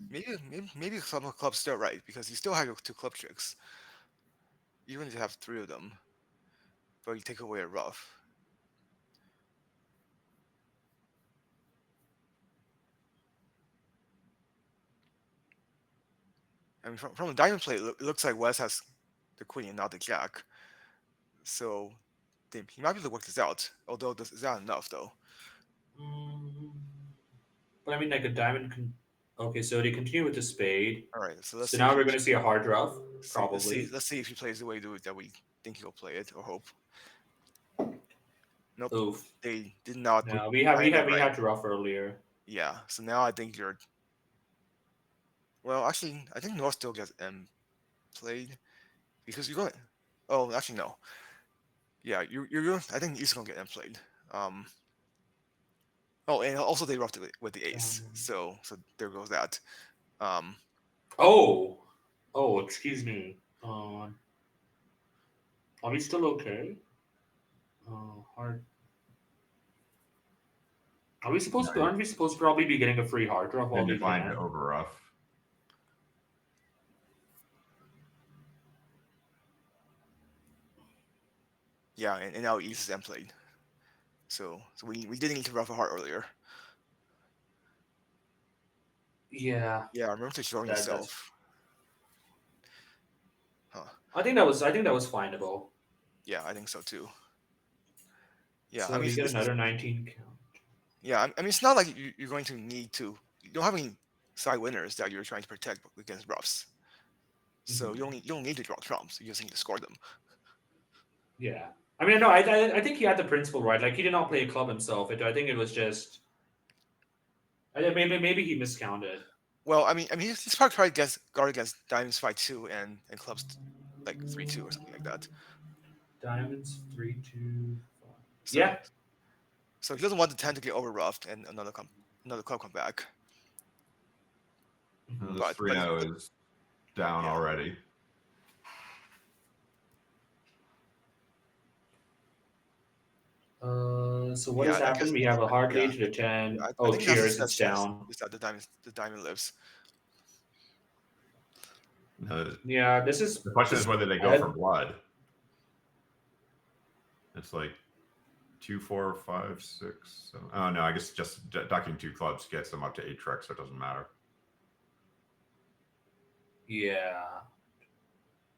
maybe some clubs still right because you still have your 2 club tricks, even if you have 3 of them, but you take away a rough. I mean, from the diamond play, it looks like West has the queen and not the jack. So he might be able to work this out. Although this is not enough though. But I mean, like a diamond can. Okay, so they continue with the spade. All right. So let's So see. now we're going to see a hard rough, probably. Let's see if he plays the way that we think he'll play it or hope. Nope. Oof. They did not. No, we had to rough earlier. Yeah. So now I think you're. Well, actually, I think North still gets M played because you're going. Oh, actually no. Yeah, you're. I think East gonna get M played. Oh, and also they roughed it with the ace. So there goes that. Oh, excuse me. Are we still okay? Hard. Aren't we supposed to probably be getting a free hard draw while And we declined can? to over rough. Yeah, and now East is M played. So we didn't need to rough a heart earlier. Yeah. Yeah, I remember showing That's. yourself. Huh. I think that was findable. Yeah, I think so too. Yeah, So I mean, we get another 19 count. yeah, I mean, it's not like you're going to need to. You don't have any side winners that you're trying to protect against roughs. So Mhm. you don't need to draw trumps. You just need to score them. Yeah. I mean, no, I think he had the principle right. Like he did not play a club himself. I think it was just. Maybe he miscounted. Well, I mean, he's probably tried guard against diamonds 5-2 and clubs like 3-2 or something like that. Diamonds 3-2. So, Yeah. So he doesn't want the 10 to get over roughed and another club come back. The But 3-0 is down already. So what has happened? We have a hard lead to the 10. I think cheers! It's down. Is that the diamond lives? Yeah, this is. The question is whether they go for blood. It's like 2, 4, 5, 6, 7. Oh no, I guess just ducking 2 clubs gets them up to 8 tricks, so it doesn't matter. Yeah.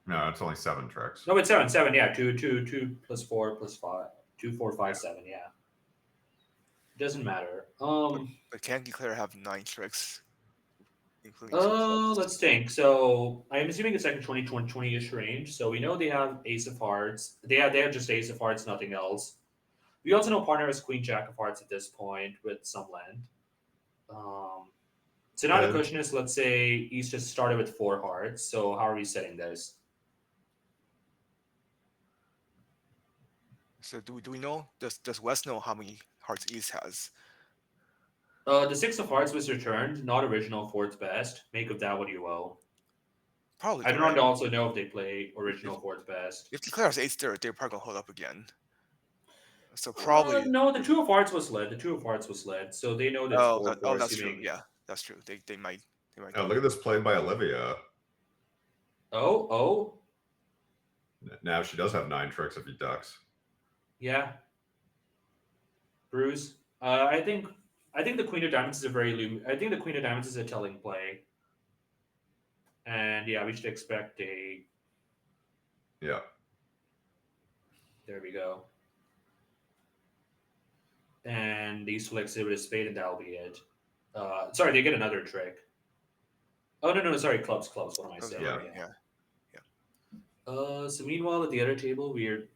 No, it's only 7 tricks. No, it's 7. 7. Yeah, 2 plus 4 plus 5. 2, 4, 5, 7. Yeah. Doesn't matter. But can Declare have 9 tricks? Let's think. So I'm assuming it's like a 20-ish range. So we know they have Ace of Hearts. They have just Ace of Hearts, nothing else. We also know partner has Queen Jack of Hearts at this point with some land. So now the question is, let's say East just started with 4 hearts. So how are we setting this? So do we know? Does West know how many hearts East has? The 6 of Hearts was returned, not original, fourth best. Make of that what you will. Probably. I don't also know if they play original fourth best. If Declare has 8 third, they're probably gonna hold up again. So probably no. The 2 of Hearts was led. So they know that. That's true. Yeah, that's true. They might. Oh, look at this play by Olivia. Oh. Now she does have 9 tricks if he ducks. Yeah. Bruce. I think the Queen of Diamonds is a telling play. And yeah, we should expect a. Yeah. There we go. And these flicks it with a spade, and that'll be it. Sorry, they get another trick. Oh no, sorry, clubs. What am I saying? Yeah. So meanwhile, at the other table,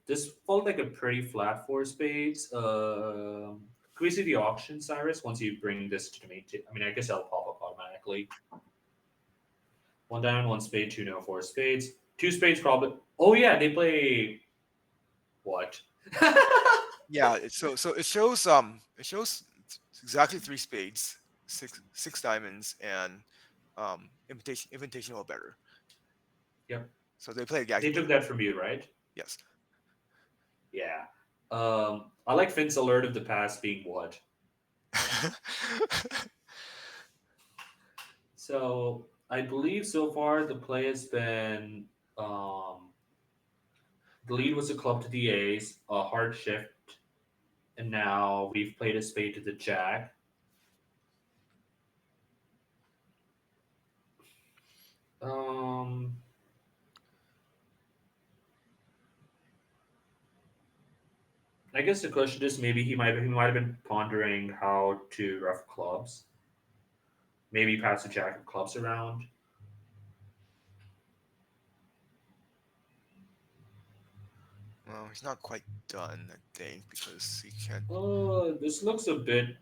this felt like a pretty flat 4 spades. Can we see the auction, Cyrus? Once you bring this to me, I guess that'll pop up automatically. 1 diamond, 1 spade, 2 no, 4 spades, 2 spades probably. Oh yeah, they play. What? Yeah. So it shows exactly 3 spades, 6 diamonds, and invitational or better. Yep. So they play a gag. They took that from you, right? Yes. Yeah. I like Finn's alert of the past being what? So I believe so far the play has been the lead was a club to the ace, a hard shift, and now we've played a spade to the jack. I guess the question is maybe he might have been pondering how to rough clubs. Maybe pass the jack of clubs around. Well, he's not quite done, I think, because he can't. This looks a bit.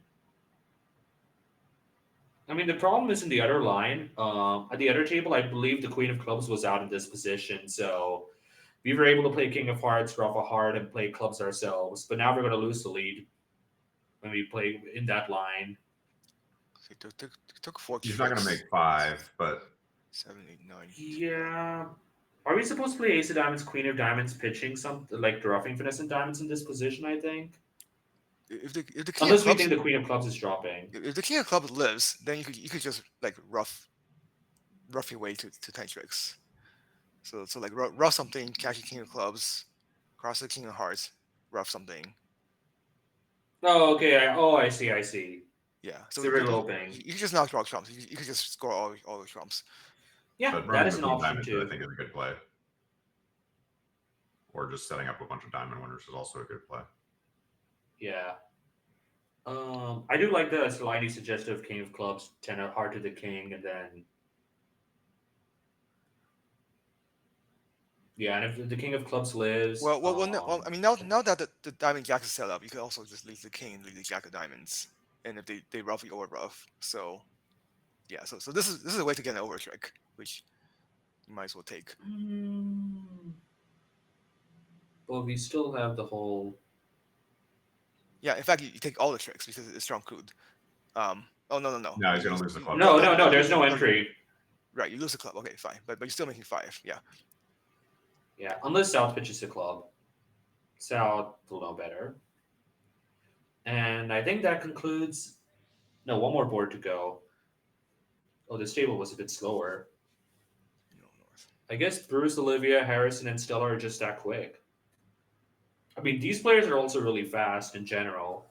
I mean, the problem is in the other line. At the other table, I believe the Queen of Clubs was out in this position, so we were able to play King of Hearts, rough a heart, and play clubs ourselves. But now we're going to lose the lead when we play in that line. He took 4 He's not going to make 5, but 7, 8, 9. Yeah. Are we supposed to play Ace of Diamonds, Queen of Diamonds, pitching something like the roughing finesse and diamonds in this position? I think. if the king Unless of we clubs, think the queen of clubs is dropping. if the king of clubs lives, then you could just like rough your way to 10 tricks. So like rough something, catch the king of clubs, cross the king of hearts, rough something. Oh, okay. I see. Yeah. So It's a real opening. you just knock draw trumps. You could just score all the trumps. Yeah, But that running is the an queen option diamond, too. I think, is a good play. Or just setting up a bunch of diamond winners is also a good play. Yeah. I do like the slightly suggestive king of clubs, 10 of heart to the king, and then yeah, and if the king of clubs lives, I mean, now that the diamond jack is set up, you can also just leave the king and leave the jack of diamonds, and if they rough, you over rough. So yeah, so this is a way to get an over trick, which you might as well take. Well, we still have the whole. Yeah, in fact, you take all the tricks because it's strong crude. Oh no. No, he's gonna lose the club. No. There's no entry. Right, you lose the club. Okay, fine, but you're still making 5. Yeah. Yeah, unless South pitches the club. South will know better. And I think that concludes. No, one more board to go. Oh, this table was a bit slower. No, north. I guess Bruce, Olivia, Harrison, and Stella are just that quick. I mean, these players are also really fast in general.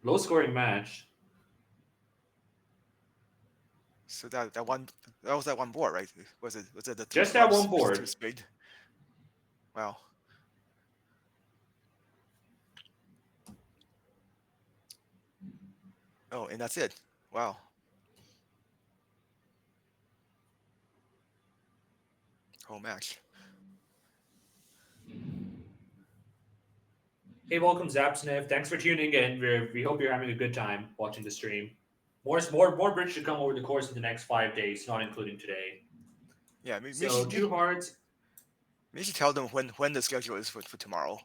Low scoring match. So that was that one board, right? Was it the Just that clubs, one board. two spade? Wow. Oh, and that's it. Wow. Whole match. Hey, welcome Zapsniff. Thanks for tuning in. We hope you're having a good time watching the stream. More bridge should come over the course of the next 5 days, not including today. Yeah, So 2 hearts. Maybe tell them when the schedule is for tomorrow.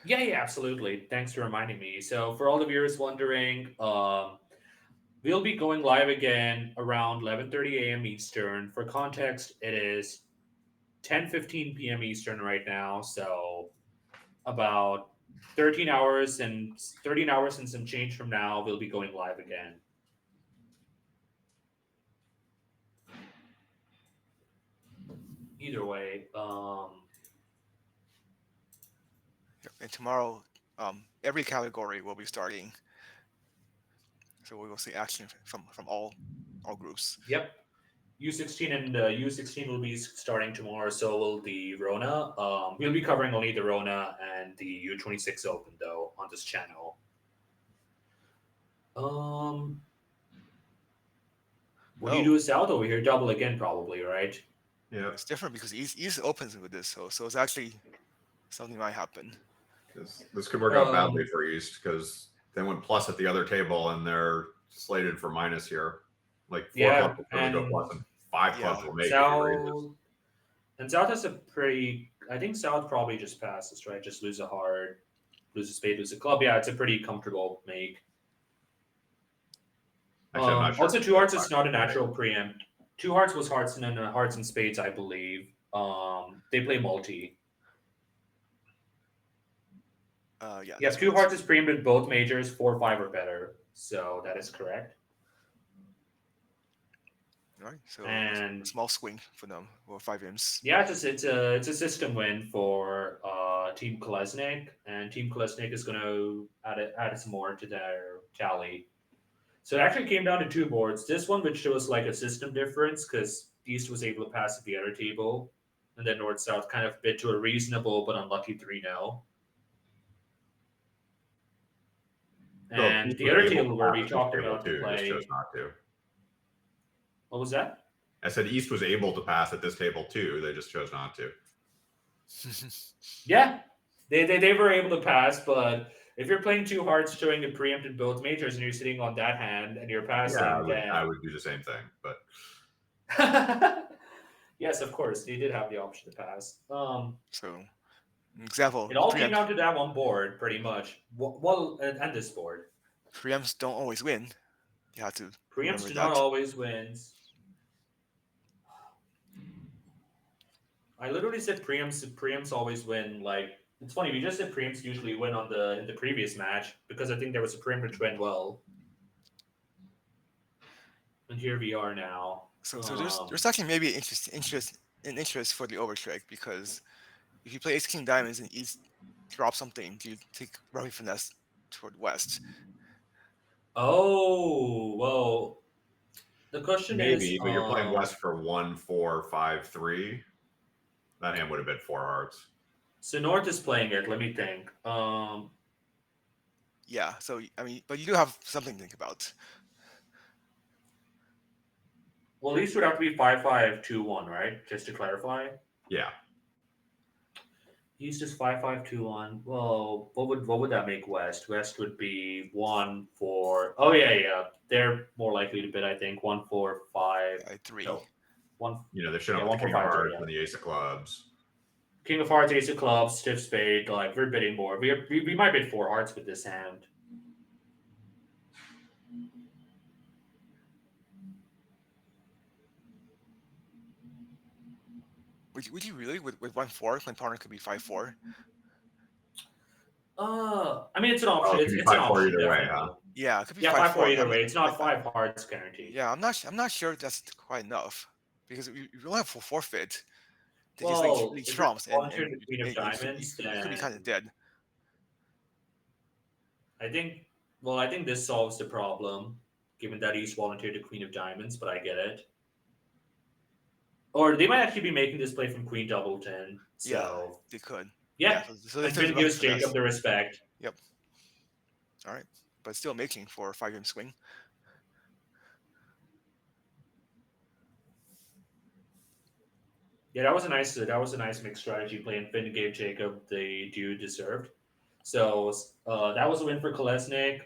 Yeah, absolutely. Thanks for reminding me. So for all the viewers wondering, we'll be going live again around 11:30 a.m. Eastern. For context, it is 10:15 p.m. Eastern right now. So about 13 hours and some change from now, we'll be going live again. Either way, And tomorrow, every category will be starting. So we will see action from all groups. Yep. U16 and U16 will be starting tomorrow. So will the Rona. We'll be covering only the Rona and the U26 Open though on this channel. What do you do with South over here? Double again, probably, right? Yeah, it's different because East opens with this, so it's actually something might happen. This could work out badly for East because they went plus at the other table and they're slated for minus here. Like 4 clubs will probably go plus and 5 clubs will make South, and South has a pretty. I think South probably just passes, right? Just lose a heart, lose a spade, lose a club. Yeah, it's a pretty comfortable make. Actually, I'm not sure. Also, 2 hearts is not a natural preempt. 2 hearts was hearts and hearts and spades, I believe. They play multi. Yeah, 2 hearts is preempted both majors, 4-5 or better. So that is correct. All right, so and a small swing for them, or 5 imps. Yeah, it's a system win for Team Kolesnik, and Team Kolesnik is going to add some more to their tally. So it actually came down to 2 boards. This one, which was like a system difference, because East was able to pass at the other table, and then North South kind of bid to a reasonable but unlucky 3-0. And the other table where we talked about the play. Just chose not to. What was that? I said East was able to pass at this table too. They just chose not to. Yeah, they were able to pass, but if you're playing 2 hearts showing the preempted both majors and you're sitting on that hand and you're passing, I would do the same thing, but yes, of course, they did have the option to pass. So, example. It all came down to that one board, pretty much. Well, and this board. Preempts don't always win. You have to. Preempts do not always win. I literally said preempts always win like It's funny, we just said Preems usually win on in the previous match because I think there was a Preem which went well. And here we are now. So there's actually maybe interest for the overtrick, because if you play Ace King Diamonds and East drop something, you take Ruby Finesse toward West. Oh, well, the question is, Maybe, but you're playing West for 1, 4, 5, 3. That hand would have been 4 hearts. so North is playing it. Let me think. Yeah, so I mean, but you do have something to think about. Well, East would have to be 5-5-2-1, right? Just to clarify. Yeah. East is 5-5-2-1. Well, what would that make West? West would be 1-4. Oh yeah. They're more likely to bid, I think. 1-4-5. 3. No, one. They should have Yeah, the King of 1-4-5-3, Hearts yeah. and the Ace of Clubs. King of Hearts, Ace of Clubs, Stiff Spade. Like we're bidding more. We might bid 4 hearts with this hand. Would you really with 1-4 when partner could be 5-4? I mean, it's an option. Oh, it could be it's an 5-4 option. either way, Definitely. huh? Yeah, it could be Yeah, 5-4 5-4 either way. It's not 5 hearts guaranteed. Yeah, I'm not sure that's quite enough, because if you only have full forfeit, they Well, just lead if trumps, you're and the Queen of Diamonds, you could be kind of dead. I think this solves the problem, given that he's volunteered to Queen of Diamonds, but I get it. Or they might actually be making this play from Queen Doubleton. So Yeah, they could. Yeah. So And Finn gives Jacob the respect. Yep. All right, but still making for a 5-game swing. Yeah, that was a nice mixed strategy play, and Finn gave Jacob the due deserved. So that was a win for Kolesnik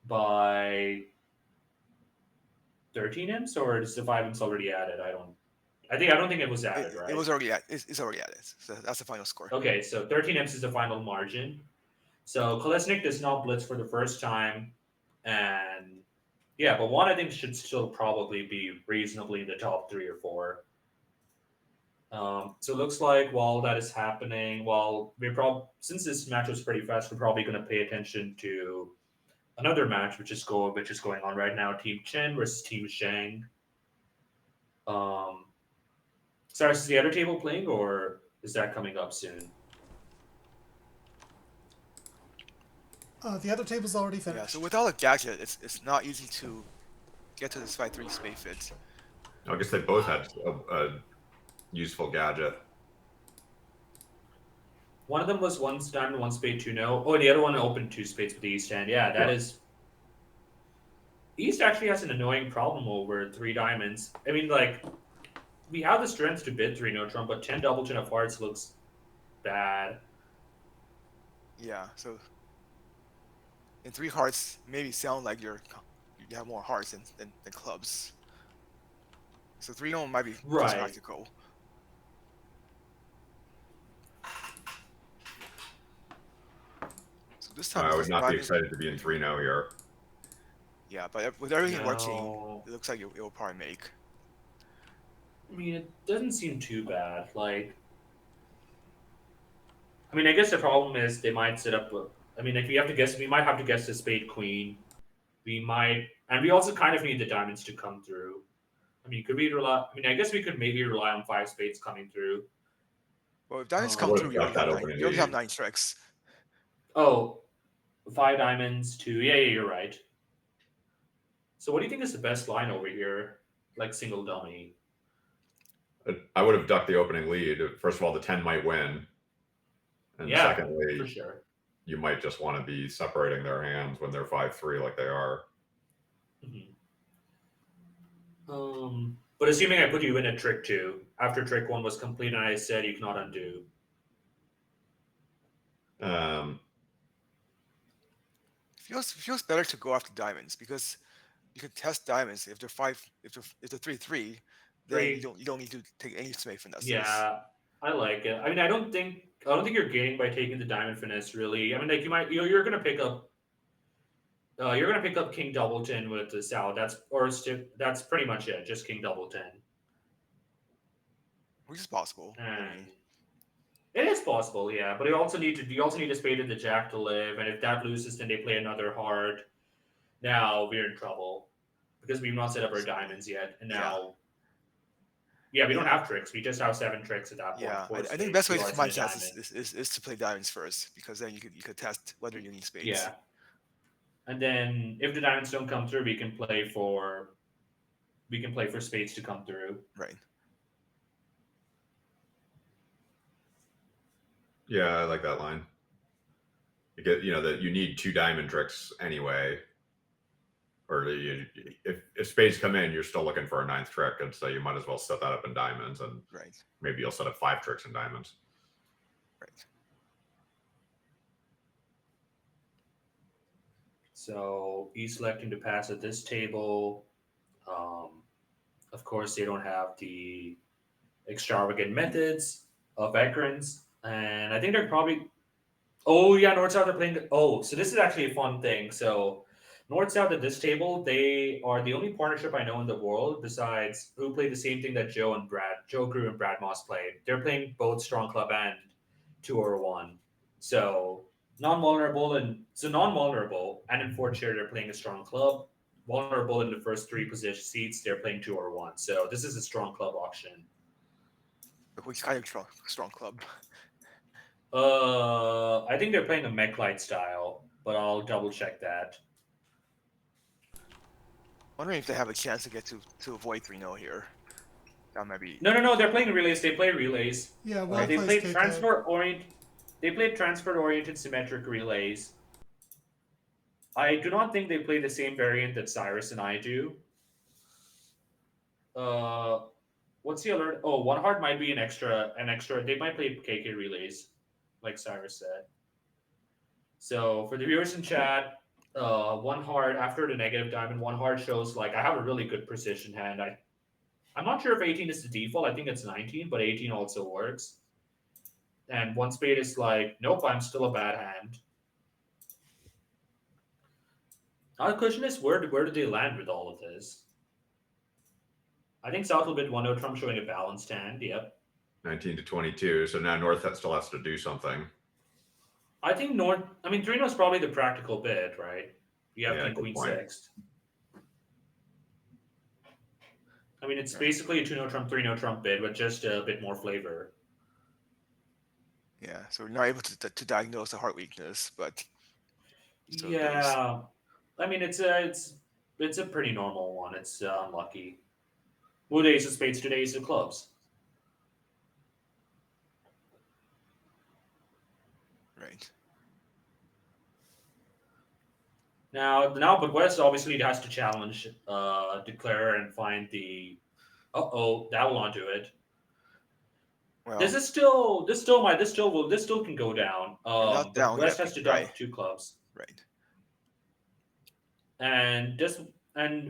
by 13 imps, or is the 5 imps already added? I don't think it was added, right? It was already it's already added. So that's the final score. Okay, so 13 imps is the final margin. So Kolesnik does not blitz for the first time, and yeah, but one I think should still probably be reasonably in the top 3 or 4. So it looks like while that is happening, since this match was pretty fast, we're probably going to pay attention to another match, which is going on right now. Team Chen versus Team Shang. Sorry, is the other table playing, or is that coming up soon? The other table's already finished. Yeah, so without a gadget, it's not easy to get to this 5-3 spade fit. I guess they both had a useful gadget. One of them was 1 diamond, 1 spade, 2 no. Oh, and the other one opened 2 spades with the East hand. Yeah, that is. East actually has an annoying problem over 3 diamonds. I mean, like, we have the strength to bid 3 no trump, but 10 Doubleton of hearts looks bad. Yeah, so in 3 hearts, maybe sound like you have more hearts than clubs. So 3 no might be just practical. So this time I would not be excited to be in 3-0 here. Yeah, but with everything working, it looks like it will probably make. I mean, it doesn't seem too bad. Like, I mean, I guess the problem is they might set up. I mean, if we have to guess, we might have to guess the spade queen. We might, and we also kind of need the diamonds to come through. I mean, could we rely? I mean, I guess we could maybe rely on 5 spades coming through. Well, if diamonds come through, you already have 9 tricks. Oh, 5 diamonds, 2. Yeah, you're right. So, what do you think is the best line over here? Like single dummy. I would have ducked the opening lead. First of all, the 10 might win. And secondly, for sure, you might just want to be separating their hands when they're 5-3 like they are. Mm-hmm. But assuming I put you in at trick 2, after trick 1 was complete and I said you cannot undo. Feels better to go after diamonds, because you can test diamonds if they're 3-3. Then you don't need to take any spade finesses. Yeah, I like it. I mean, I don't think you're gaining by taking the diamond finesse. Really, I mean, like you're gonna pick up. You're gonna pick up King Doubleton with the salad. That's pretty much it. Just King Doubleton. Which is possible. It is possible, yeah, but you also need a spade and the jack to live, and if that loses, then they play another heart. Now we're in trouble because we've not set up our diamonds yet, and Yeah. now, yeah, we don't have tricks. We just have 7 tricks at that point. Yeah, Four I think the spades, best way 2 to hearts, combine and a chance diamond. is to play diamonds first, because then you could test whether you need spades. Yeah, and then if the diamonds don't come through, we can play for spades to come through. Right. Yeah, I like that line. You get, that you need 2 diamond tricks anyway, or if spades come in, you're still looking for a 9th trick, and so you might as well set that up in diamonds, and Right. maybe you'll set up 5 tricks in diamonds. Right. So he's selecting to pass at this table. Of course, they don't have the extravagant methods of veterans, and I think they're probably. Oh yeah, North South are playing. Oh, so this is actually a fun thing. So North South at this table, they are the only partnership I know in the world besides who play the same thing that Joe Grew and Brad Moss played. They're playing both strong club and 2 or 1. So non-vulnerable, and in fourth chair they're playing a strong club. Vulnerable in the first 3 position seats, they're playing 2 or 1. So this is a strong club auction. Which kind of strong club? I think they're playing a Mech-Light style, but I'll double check that. Wondering if they have a chance to get to avoid 3-0 here. That might be. No. They're playing relays. They play relays. Yeah, They plays played KK. transfer-oriented symmetric relays. I do not think they play the same variant that Cyrus and I do. What's the alert? Oh, 1 heart might be an extra. They might play KK relays, like Cyrus said. So for the viewers in chat, 1 heart after the negative diamond, 1 heart shows like I have a really good precision hand. I'm not sure if 18 is the default. I think it's 19, but 18 also works. And 1 spade is like, nope, I'm still a bad hand. Now the question is, where did they land with all of this? I think South will bid 1-0 Trump showing a balanced hand. Yep. 19 to 22. So now North still has to do something. I think 3-0 is probably the practical bid, right? You have King Queen sixth. I mean, it's basically a 2-0 Trump, 3-0 Trump bid, with just a bit more flavor. Yeah, so we're not able to diagnose the heart weakness, but yeah, I mean it's a pretty normal one. It's unlucky. Wood ace of spades, today ace of clubs. Right. Now, but West obviously has to challenge, declare, and find the. That will not do it. Well, this still can go down. not down West yet, has to dump right. 2 clubs. Right.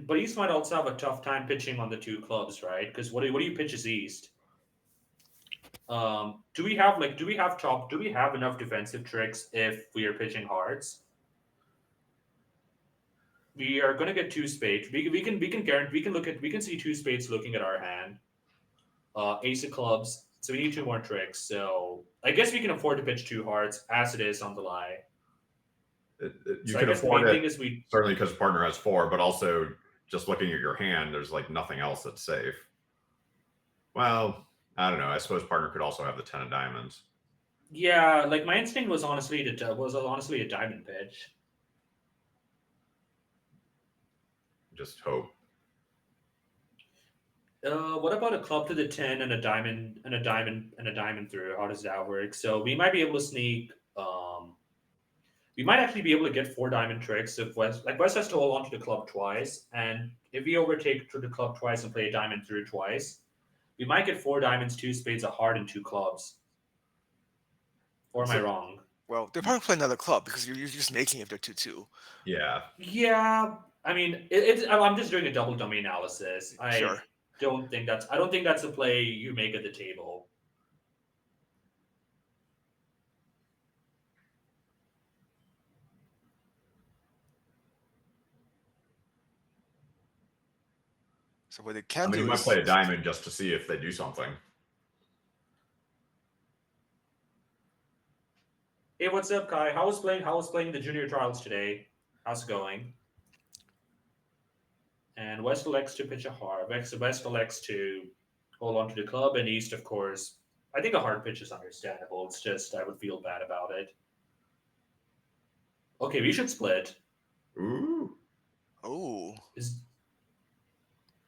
But East might also have a tough time pitching on the 2 clubs, right? Because what do you pitch as East? Do we have enough defensive tricks if we are pitching hearts? We are going to get 2 spades. We can see 2 spades looking at our hand. Ace of clubs. So we need 2 more tricks. So I guess we can afford to pitch 2 hearts as it is on the lie. You can afford it certainly because partner has 4, but also just looking at your hand, there's like nothing else that's safe. Well, I don't know. I suppose partner could also have the 10 of diamonds. Yeah, like my instinct was honestly a diamond pitch. Just hope. What about a club to the 10 and a diamond through? How does that work? So we might be able to sneak. We might actually be able to get 4 diamond tricks if West has to hold on to the club twice, and if we overtake to the club twice and play a diamond through twice, we might get 4 diamonds, 2 spades, a heart, and 2 clubs. Or am I wrong? Well, they're probably playing another club because you're just making it if they're 2-2. Yeah. Yeah. I mean, I'm just doing a double dummy analysis. I don't think that's a play you make at the table. So what they can do you might play a diamond just to see if they do something. Hey, what's up, Kai? How was playing the junior trials today? How's it going? And West elects to pitch a hard. West elects to hold on to the club, and East, of course. I think a hard pitch is understandable. It's just I would feel bad about it. Okay, we should split. Ooh. Oh, Is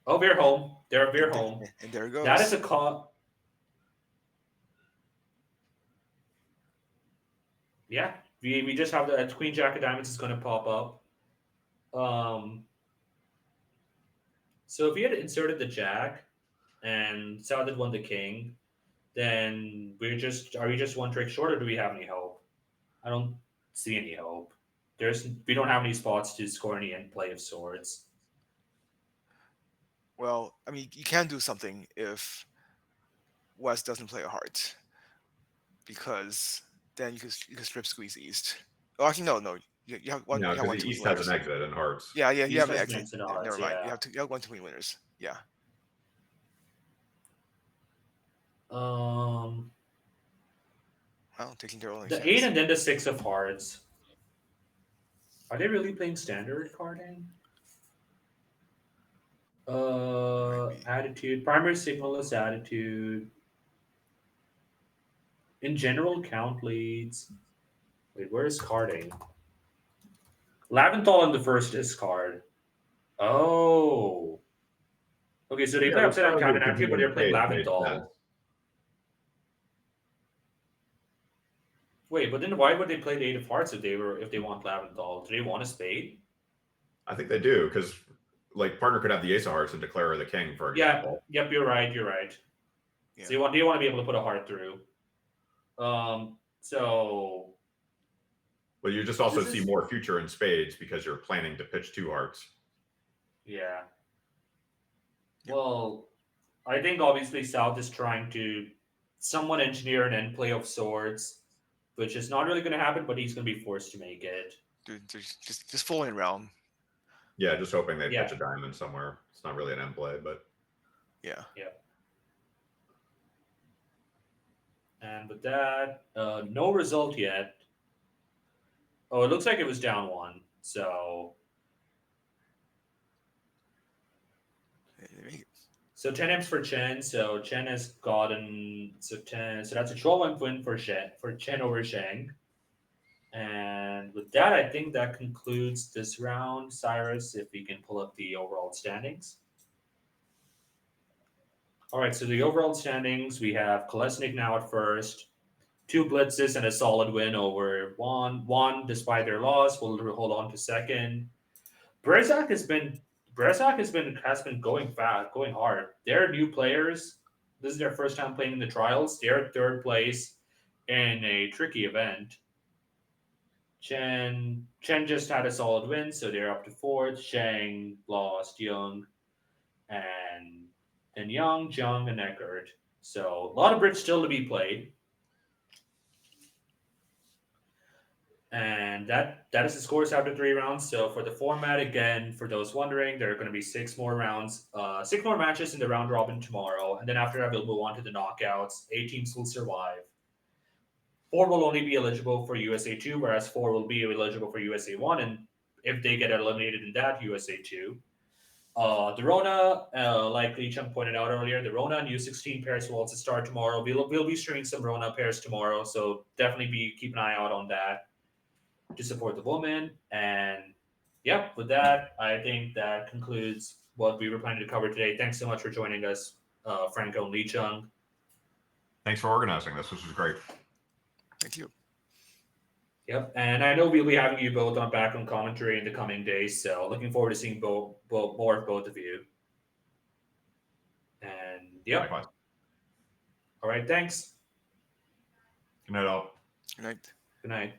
we're home. We're home. and there it goes. That is a call. Yeah, we just have the Queen Jack of Diamonds is going to pop up. So if we had inserted the Jack and sounded won the King, then are we just one trick short, or do we have any hope? I don't see any hope. We don't have any spots to score any end play of swords. Well, I mean, you can do something if West doesn't play a heart, because then you can strip squeeze East. Oh, actually, no. You have one. No, You have one because too many East has winners. an exit in hearts. Yeah, you East have an has an exit. exit in Never hearts, mind. yeah. You have one too many winners. Yeah. Um, Well, taking their only the chance. 8 and then the 6 of hearts. Are they really playing standard carding? Might be. Attitude. Primary signal is attitude. In general, count leads. Wait, where is carding? Laventhal in the first discard. Oh. Okay, so they play Yeah, this upside down count probably and attitude, but competing they're playing spades made Laventhal. sense. Wait, but then why would they play the 8 of hearts if they want Laventhal? Do they want a spade? I think they do because like partner could have the ace of hearts and declare her the king, for Yeah. example. Yep. You're right. Yeah. So you want to be able to put a heart through. So. But you just also This see is- more future in spades because you're planning to pitch 2 hearts. Yeah. Yep. Well, I think obviously South is trying to somewhat engineer an end play of swords, which is not really going to happen, but he's going to be forced to make it. Dude, just fooling around. Yeah, just hoping they Yeah. pitch a diamond somewhere. It's not really an end play, but Yeah. And with that, no result yet. Oh, it looks like it was down 1. So 10 M's for Chen. So Chen has gotten 10. So that's a 12 win for Chen over Sheng. And with that, I think that concludes this round. Cyrus, if we can pull up the overall standings. All right, so the overall standings, we have Kolesnik now at first, 2 blitzes and a solid win over Juan, despite their loss, will hold on to second. Brezak has been going fast, going hard. They're new players. This is their first time playing in the trials. They're third place in a tricky event. Chen just had a solid win, so they're up to fourth. Sheng lost Young, and then Young, Jung, and Eckert. So a lot of bridge still to be played. And that is the scores after 3 rounds. So for the format, again, for those wondering, there are going to be 6 more rounds, 6 more matches in the round robin tomorrow, and then after that we'll move on to the knockouts. 8 teams will survive. 4 will only be eligible for USA 2, whereas 4 will be eligible for USA 1, and if they get eliminated in that, USA 2. The Rona, like Li-Chung pointed out earlier, the Rona and U16 pairs will also start tomorrow. We'll be streaming some Rona pairs tomorrow, so definitely keep an eye out on that to support the woman. And yep, with that, I think that concludes what we were planning to cover today. Thanks so much for joining us, Franco and Li-Chung. thanks for organizing this. This was great. Thank you. Yep, and I know we'll be having you both back on commentary in the coming days, so looking forward to seeing more of both of you. And yep. Likewise. All right, thanks. Good night, all. Good night. Good night.